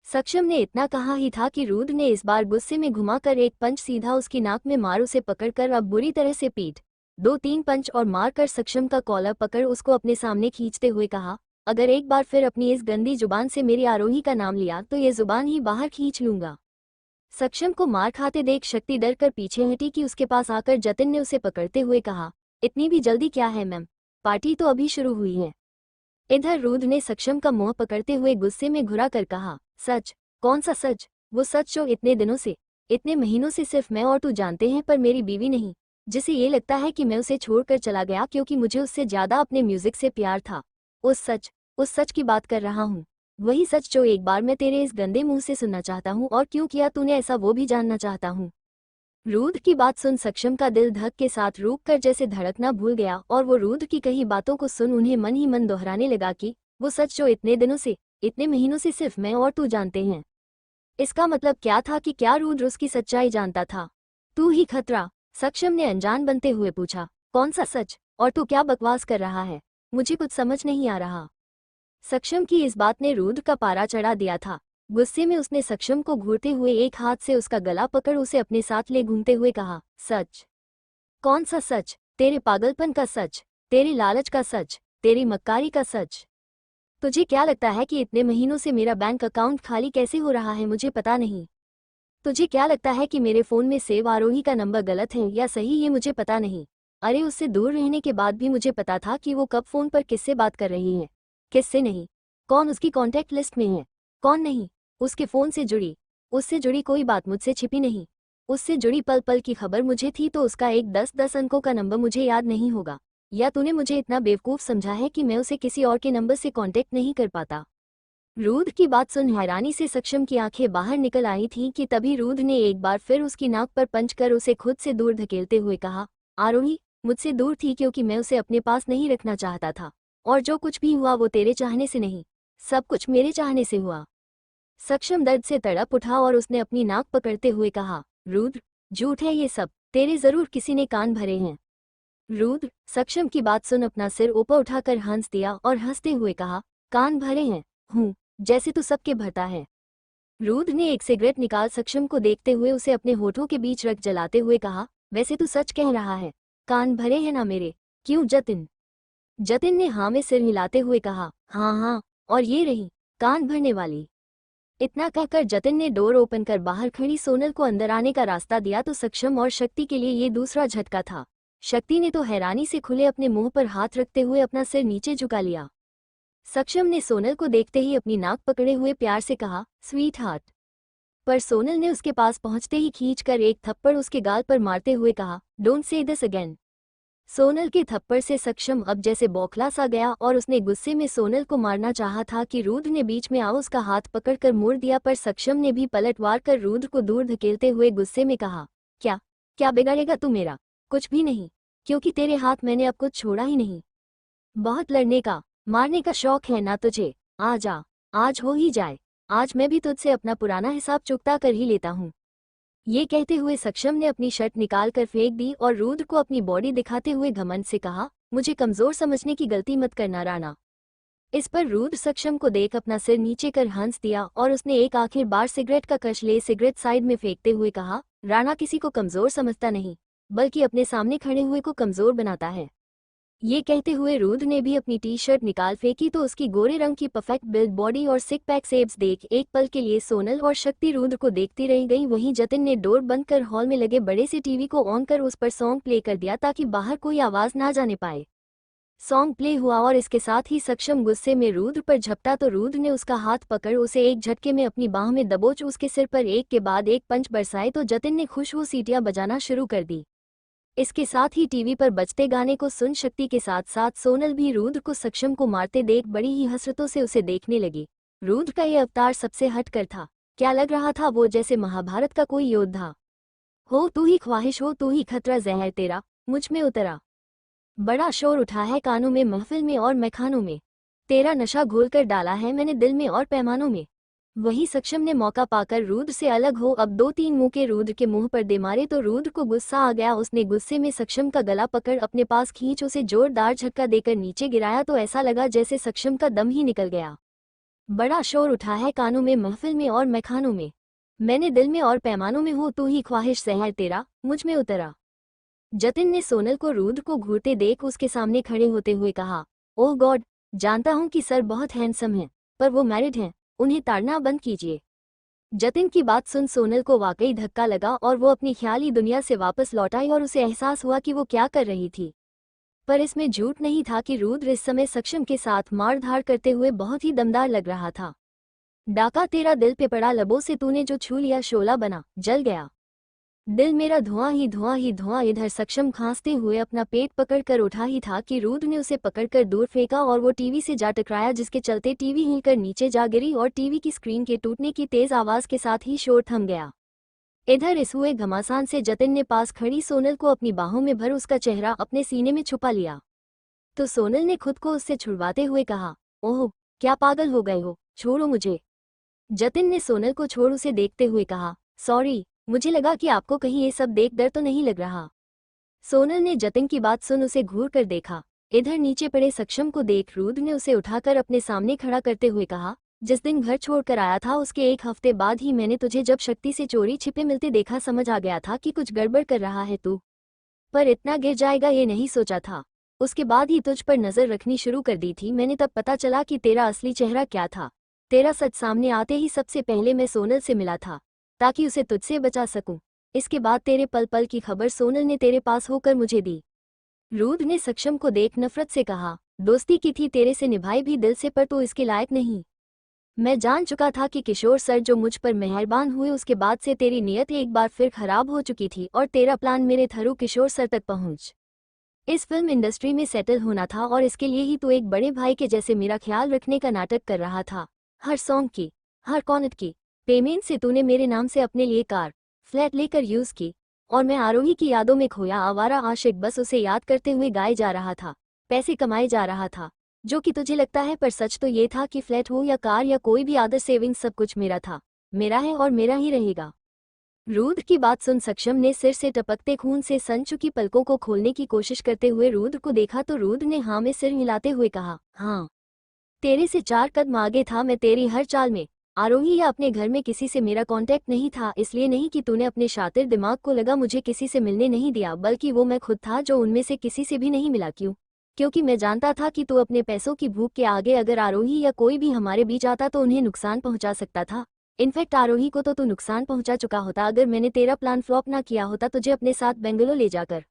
सक्षम ने इतना कहा ही था कि रुद्र ने इस बार गुस्से में घुमाकर एक पंच सीधा उसकी नाक में मार उसे पकड़कर अब बुरी तरह से पीट। 2-3 पंच और मारकर सक्षम का कॉलर पकड़ उसको अपने सामने खींचते हुए कहा, अगर एक बार फिर अपनी इस गंदी जुबान से मेरी आरोही का नाम लिया तो ये जुबान ही बाहर खींच लूंगा। सक्षम को मार खाते देख शक्ति डर कर पीछे हटी कि उसके पास आकर जतिन ने उसे पकड़ते हुए कहा, इतनी भी जल्दी क्या है मैम, पार्टी तो अभी शुरू हुई है। इधर रुद्र ने सक्षम का मुंह पकड़ते हुए गुस्से में घुरा कर कहा, सच? कौन सा सच? वो सच जो इतने दिनों से, इतने महीनों से सिर्फ मैं और तू जानते हैं, पर मेरी बीवी नहीं, जिसे ये लगता है कि मैं उसे छोड़कर चला गया क्योंकि मुझे उससे ज्यादा अपने म्यूजिक से प्यार था। उस सच की बात कर रहा हूँ। वही सच जो एक बार मैं तेरे इस गंदे मुंह से सुनना चाहता हूँ, और क्यों किया तूने ऐसा वो भी जानना चाहता हूँ। रुद्र की बात सुन सक्षम का दिल धक के साथ रुक कर जैसे धड़कना भूल गया और वो रुद्र की कही बातों को सुन उन्हें मन ही मन दोहराने लगा कि वो सच जो इतने दिनों से, इतने महीनों से सिर्फ मैं और तू जानते हैं। इसका मतलब क्या था? कि क्या रुद्र उसकी सच्चाई जानता था? तू ही खतरा? सक्षम ने अनजान बनते हुए पूछा, कौन सा सच? और तू क्या बकवास कर रहा है? मुझे कुछ समझ नहीं आ रहा। सक्षम की इस बात ने रुद्र का पारा चढ़ा दिया था। गुस्से में उसने सक्षम को घूरते हुए एक हाथ से उसका गला पकड़ उसे अपने साथ ले घूमते हुए कहा, सच? कौन सा सच? तेरे पागलपन का सच, तेरे लालच का सच, तेरी मक्कारी का सच। तुझे क्या लगता है कि इतने महीनों से मेरा बैंक अकाउंट खाली कैसे हो रहा है मुझे पता नहीं? तुझे क्या लगता है कि मेरे फोन में सेव आरोही का नंबर गलत है या सही, ये मुझे पता नहीं? अरे उससे दूर रहने के बाद भी मुझे पता था कि वो कब फोन पर किससे बात कर रही है, किससे नहीं, कौन उसकी कॉन्टैक्ट लिस्ट में है, कौन नहीं। उसके फोन से जुड़ी, उससे जुड़ी कोई बात मुझसे छिपी नहीं। उससे जुड़ी पल पल की खबर मुझे थी, तो उसका एक 10-10 अंकों का नंबर मुझे याद नहीं होगा? या तूने मुझे इतना बेवकूफ़ समझा है कि मैं उसे किसी और के नंबर से कांटेक्ट नहीं कर पाता? रुद्र की बात सुन हैरानी से सक्षम की आंखें बाहर निकल आई थीं कि तभी रुद्र ने एक बार फिर उसकी नाक पर पंच कर उसे खुद से दूर धकेलते हुए कहा, आरोही मुझसे दूर थी क्योंकि मैं उसे अपने पास नहीं रखना चाहता था, और जो कुछ भी हुआ वो तेरे चाहने से नहीं, सब कुछ मेरे चाहने से हुआ। सक्षम दर्द से तड़प उठा और उसने अपनी नाक पकड़ते हुए कहा, रुद्र झूठ है ये सब, तेरे जरूर किसी ने कान भरे हैं। रुद्र सक्षम की बात सुन अपना सिर ऊपर उठाकर हंस दिया और हंसते हुए कहा, कान भरे हैं? हूँ, जैसे तू सबके भरता है। रुद्र ने एक सिगरेट निकाल सक्षम को देखते हुए उसे अपने होठों के बीच रख जलाते हुए कहा, वैसे तू सच कह रहा है, कान भरे हैं ना मेरे? क्यों जतिन? जतिन ने हाँ में सिर हिलाते हुए कहा, हाँ हाँ, और ये रही कान भरने वाली। इतना कहकर जतिन ने डोर ओपन कर बाहर खड़ी सोनल को अंदर आने का रास्ता दिया तो सक्षम और शक्ति के लिए ये दूसरा झटका था। शक्ति ने तो हैरानी से खुले अपने मुंह पर हाथ रखते हुए अपना सिर नीचे झुका लिया। सक्षम ने सोनल को देखते ही अपनी नाक पकड़े हुए प्यार से कहा, स्वीट हार्ट। पर सोनल ने उसके पास पहुंचते ही खींचकर एक थप्पड़ उसके गाल पर मारते हुए कहा, don't say this again. Sonal के थप्पड़ से सक्षम अब जैसे बौखला सा गया और उसने गुस्से में सोनल को मारना चाहा था कि रुद्र ने बीच में आ उसका हाथ पकड़कर मोड़ दिया, पर सक्षम ने भी पलटवार कर रुद्र को दूर धकेलते हुए गुस्से में कहा, क्या क्या बिगाड़ेगा तू मेरा? कुछ भी नहीं, क्योंकि तेरे हाथ मैंने अब कुछ छोड़ा ही नहीं। बहुत लड़ने का मारने का शौक है ना तुझे? आ जा, आज हो ही जाए। आज मैं भी तुझसे अपना पुराना हिसाब चुकता कर ही लेता हूँ। ये कहते हुए सक्षम ने अपनी शर्ट निकाल कर फेंक दी और रुद्र को अपनी बॉडी दिखाते हुए घमंड से कहा, मुझे कमजोर समझने की गलती मत करना राणा। इस पर रुद्र सक्षम को देख अपना सिर नीचे कर हंस दिया और उसने एक आखिर बार सिगरेट का कश ले सिगरेट साइड में फेंकते हुए कहा, राणा किसी को कमजोर समझता नहीं, बल्कि अपने सामने खड़े हुए को कमजोर बनाता है। ये कहते हुए रुद्र ने भी अपनी टी शर्ट निकाल फेंकी तो उसकी गोरे रंग की परफेक्ट बिल्ड बॉडी और सिक पैक एब्स देख एक पल के लिए सोनल और शक्ति रुद्र को देखती रह गई। वहीं जतिन ने डोर बंद कर हॉल में लगे बड़े से टीवी को ऑन कर उस पर सॉन्ग प्ले कर दिया ताकि बाहर कोई आवाज ना जाने पाए। सॉन्ग प्ले हुआ और इसके साथ ही सक्षम गुस्से में रुद्र पर झपटा तो रुद्र ने उसका हाथ पकड़ उसे एक झटके में अपनी बाह में दबोच उसके सिर पर एक के बाद एक पंच बरसाए तो जतिन ने खुश हो सीटियां बजाना शुरू कर दी। इसके साथ ही टीवी पर बजते गाने को सुन शक्ति के साथ साथ सोनल भी रुद्र को सक्षम को मारते देख बड़ी ही हसरतों से उसे देखने लगी। रुद्र का ये अवतार सबसे हटकर था। क्या लग रहा था वो जैसे महाभारत का कोई योद्धा हो। तू ही ख्वाहिश हो, तू ही खतरा, जहर तेरा मुझ में उतरा। बड़ा शोर उठा है कानों में, महफिल में और मैखानों में। तेरा नशा घोल कर डाला है मैंने दिल में और पैमानों में। वही सक्षम ने मौका पाकर रुद्र से अलग हो अब दो तीन मुंह के रुद्र के मुंह पर दे मारे तो रुद्र को गुस्सा आ गया। उसने गुस्से में सक्षम का गला पकड़ अपने पास खींच उसे जोरदार झटका देकर नीचे गिराया तो ऐसा लगा जैसे सक्षम का दम ही निकल गया। बड़ा शोर उठा है कानों में, महफिल में और मैखानों में। मैंने दिल में और पैमानों में हूँ, तू ही ख्वाहिश, जहर तेरा मुझ में उतरा। जतिन ने सोनल को रुद्र को घूरते देख उसके सामने खड़े होते हुए कहा, ओह गॉड, जानता हूं कि सर बहुत हैंडसम हैं, पर वो मैरिड हैं, उन्हें ताड़ना बंद कीजिए। जतिन की बात सुन सोनल को वाकई धक्का लगा और वो अपनी ख्याली दुनिया से वापस लौट आई और उसे एहसास हुआ कि वो क्या कर रही थी। पर इसमें झूठ नहीं था कि रुद्र इस समय सक्षम के साथ मारधाड़ करते हुए बहुत ही दमदार लग रहा था। डाका तेरा दिल पे पड़ा, लबों से तूने जो छू लिया शोला बना, जल गया दिल मेरा, धुआं ही धुआं ही धुआं। इधर सक्षम खांसते हुए अपना पेट पकड़कर उठा ही था कि रुद्र ने उसे पकड़कर दूर फेंका और वो टीवी से जा टकराया जिसके चलते टीवी हिलकर नीचे जा गिरी और टीवी की स्क्रीन के टूटने की तेज आवाज के साथ ही शोर थम गया। इधर इस हुए घमासान से जतिन ने पास खड़ी सोनल को अपनी बाहों में भर उसका चेहरा अपने सीने में छुपा लिया तो सोनल ने खुद को उससे छुड़वाते हुए कहा, ओह क्या पागल हो गए हो, छोड़ो मुझे। जतिन ने सोनल को छोड़ उसे देखते हुए कहा, सॉरी, मुझे लगा कि आपको कहीं ये सब देख डर तो नहीं लग रहा। सोनल ने जतिन की बात सुन उसे घूर कर देखा। इधर नीचे पड़े सक्षम को देख रुद्र ने उसे उठाकर अपने सामने खड़ा करते हुए कहा, जिस दिन घर छोड़कर आया था उसके एक हफ्ते बाद ही मैंने तुझे जब शक्ति से चोरी छिपे मिलते देखा समझ आ गया था कि कुछ गड़बड़ कर रहा है तू, पर इतना गिर जाएगा ये नहीं सोचा था। उसके बाद ही तुझ पर नजर रखनी शुरू कर दी थी मैंने, तब पता चला कि तेरा असली चेहरा क्या था। तेरा सच सामने आते ही सबसे पहले मैं सोनल से मिला था ताकि उसे तुझसे बचा सकूं। इसके बाद तेरे पल पल की खबर सोनल ने तेरे पास होकर मुझे दी। रुद्र ने सक्षम को देख नफरत से कहा, दोस्ती की थी तेरे से निभाई भी दिल से, पर तू इसके लायक नहीं। मैं जान चुका था कि किशोर सर जो मुझ पर मेहरबान हुए उसके बाद से तेरी नीयत एक बार फिर खराब हो चुकी थी और तेरा प्लान मेरे थ्रू किशोर सर तक पहुंच इस फिल्म इंडस्ट्री में सेटल होना था और इसके लिए ही तू एक बड़े भाई के जैसे मेरा ख्याल रखने का नाटक कर रहा था। हर सॉन्ग की, हर कॉन्ट की पेमेंट से तूने मेरे नाम से अपने लिए कार, फ्लैट लेकर यूज की और मैं आरोही की यादों में खोया आवारा आशिक बस उसे याद करते हुए गाए जा रहा था, पैसे कमाए जा रहा था। जो कि तुझे लगता है, पर सच तो ये था कि फ्लैट हो या कार या कोई भी आदर सेविंग सब कुछ मेरा था, मेरा है और मेरा ही रहेगा। रुद्र की बात सुन सक्षम ने सिर से टपकते खून से सन चुकी पलकों को खोलने की कोशिश करते हुए रुद्र को देखा तो रुद्र ने हाँ में सिर हिलाते हुए कहा, हाँ, तेरे से 4 कदम आगे था मैं तेरी हर चाल में। आरोही या अपने घर में किसी से मेरा कांटेक्ट नहीं था, इसलिए नहीं कि तूने अपने शातिर दिमाग को लगा मुझे किसी से मिलने नहीं दिया, बल्कि वो मैं खुद था जो उनमें से किसी से भी नहीं मिला। क्यों? क्योंकि मैं जानता था कि तू अपने पैसों की भूख के आगे अगर आरोही या कोई भी हमारे बीच आता तो उन्हें नुकसान पहुंचा सकता था। इनफैक्ट आरोही को तो तू नुकसान पहुंचा चुका होता अगर मैंने तेरा प्लान फ्लॉप ना किया होता तुझे अपने साथ बेंगलोर ले जाकर।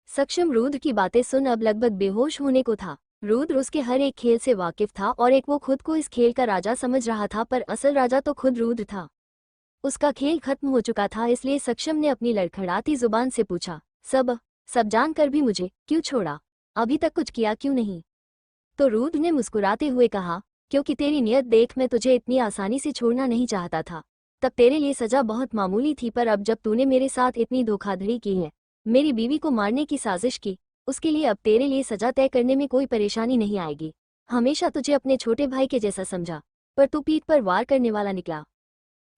सक्षम रुद्र की बातें सुन अब लगभग बेहोश होने को था। रुद्र उसके हर एक खेल से वाकिफ था और एक वो खुद को इस खेल का राजा समझ रहा था, पर असल राजा तो खुद रुद्र था। उसका खेल खत्म हो चुका था, इसलिए सक्षम ने अपनी लड़खड़ाती जुबान से पूछा, सब जानकर भी मुझे क्यों छोड़ा? अभी तक कुछ किया क्यों नहीं? तो रुद्र ने मुस्कुराते हुए कहा, क्योंकि तेरी नियत देख मैं तुझे इतनी आसानी से छोड़ना नहीं चाहता था। तब तेरे लिए सजा बहुत मामूली थी, पर अब जब तूने मेरे साथ इतनी धोखाधड़ी की है, मेरी बीवी को मारने की साजिश की, उसके लिए अब तेरे लिए सजा तय करने में कोई परेशानी नहीं आएगी। हमेशा तुझे अपने छोटे भाई के जैसा समझा, पर तू पीठ पर वार करने वाला निकला।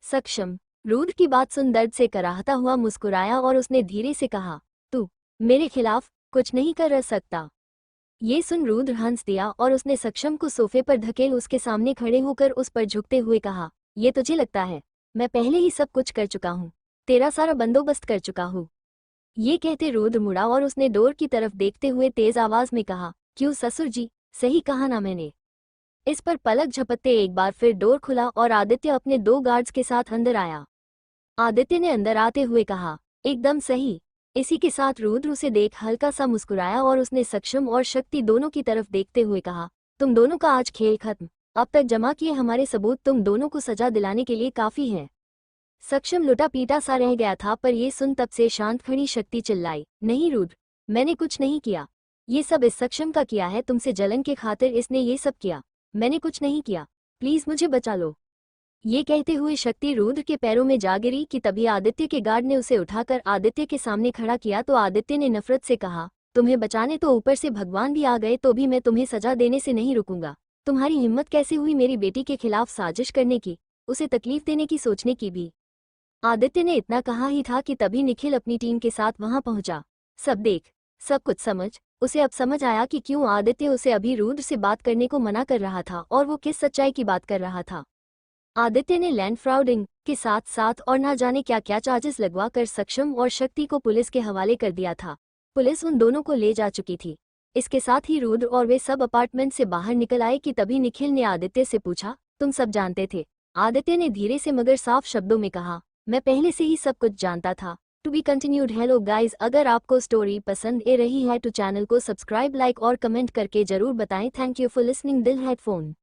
सक्षम रुद्र की बात सुन दर्द से कराहता हुआ मुस्कुराया और उसने धीरे से कहा, तू मेरे खिलाफ कुछ नहीं कर सकता। ये सुन रुद्र हंस दिया और उसने सक्षम को सोफे पर धकेल उसके सामने खड़े होकर उस पर झुकते हुए कहा, ये तुझे लगता है मैं पहले ही सब कुछ कर चुका हूँ, तेरा सारा बंदोबस्त कर चुका हूँ। ये कहते रुद्र मुड़ा और उसने डोर की तरफ देखते हुए तेज आवाज में कहा, क्यों ससुर जी, सही कहा ना मैंने। इस पर पलक झपकते एक बार फिर डोर खुला और आदित्य अपने 2 गार्ड्स के साथ अंदर आया। आदित्य ने अंदर आते हुए कहा, एकदम सही। इसी के साथ रुद्र उसे देख हल्का सा मुस्कुराया और उसने सक्षम और शक्ति दोनों की तरफ देखते हुए कहा, तुम दोनों का आज खेल खत्म। अब तक जमा किए हमारे सबूत तुम दोनों को सजा दिलाने के लिए काफी हैं। सक्षम लुटा पीटा सा रह गया था, पर ये सुन तब से शांत खड़ी शक्ति चिल्लाई, नहीं रुद्र, मैंने कुछ नहीं किया। ये सब इस सक्षम का किया है, तुमसे जलन के खातिर इसने ये सब किया। मैंने कुछ नहीं किया, प्लीज मुझे बचा लो। ये कहते हुए शक्ति रुद्र के पैरों में जा गिरी कि तभी आदित्य के गार्ड ने उसे उठाकर आदित्य के सामने खड़ा किया तो आदित्य ने नफरत से कहा, तुम्हें बचाने तो ऊपर से भगवान भी आ गए तो भी मैं तुम्हें सजा देने से नहीं रुकूंगा। तुम्हारी हिम्मत कैसे हुई मेरी बेटी के खिलाफ साजिश करने की, उसे तकलीफ देने की, सोचने की भी। आदित्य ने इतना कहा ही था कि तभी निखिल अपनी टीम के साथ वहां पहुंचा। सब देख, सब कुछ समझ। उसे अब समझ आया कि क्यों आदित्य उसे अभी रुद्र से बात करने को मना कर रहा था और वो किस सच्चाई की बात कर रहा था। आदित्य ने लैंड फ्रॉडिंग के साथ साथ और ना जाने क्या क्या चार्जेस लगवा कर सक्षम और शक्ति को पुलिस के हवाले कर दिया था। पुलिस उन दोनों को ले जा चुकी थी। इसके साथ ही रुद्र और वे सब अपार्टमेंट से बाहर निकल आए कि तभी निखिल ने आदित्य से पूछा, तुम सब जानते थे? आदित्य ने धीरे से मगर साफ शब्दों में कहा, मैं पहले से ही सब कुछ जानता था। To be continued. Hello guys, अगर आपको स्टोरी पसंद आ रही है तो चैनल को सब्सक्राइब, लाइक और कमेंट करके जरूर बताएं। Thank you for listening. दिल हेडफोन।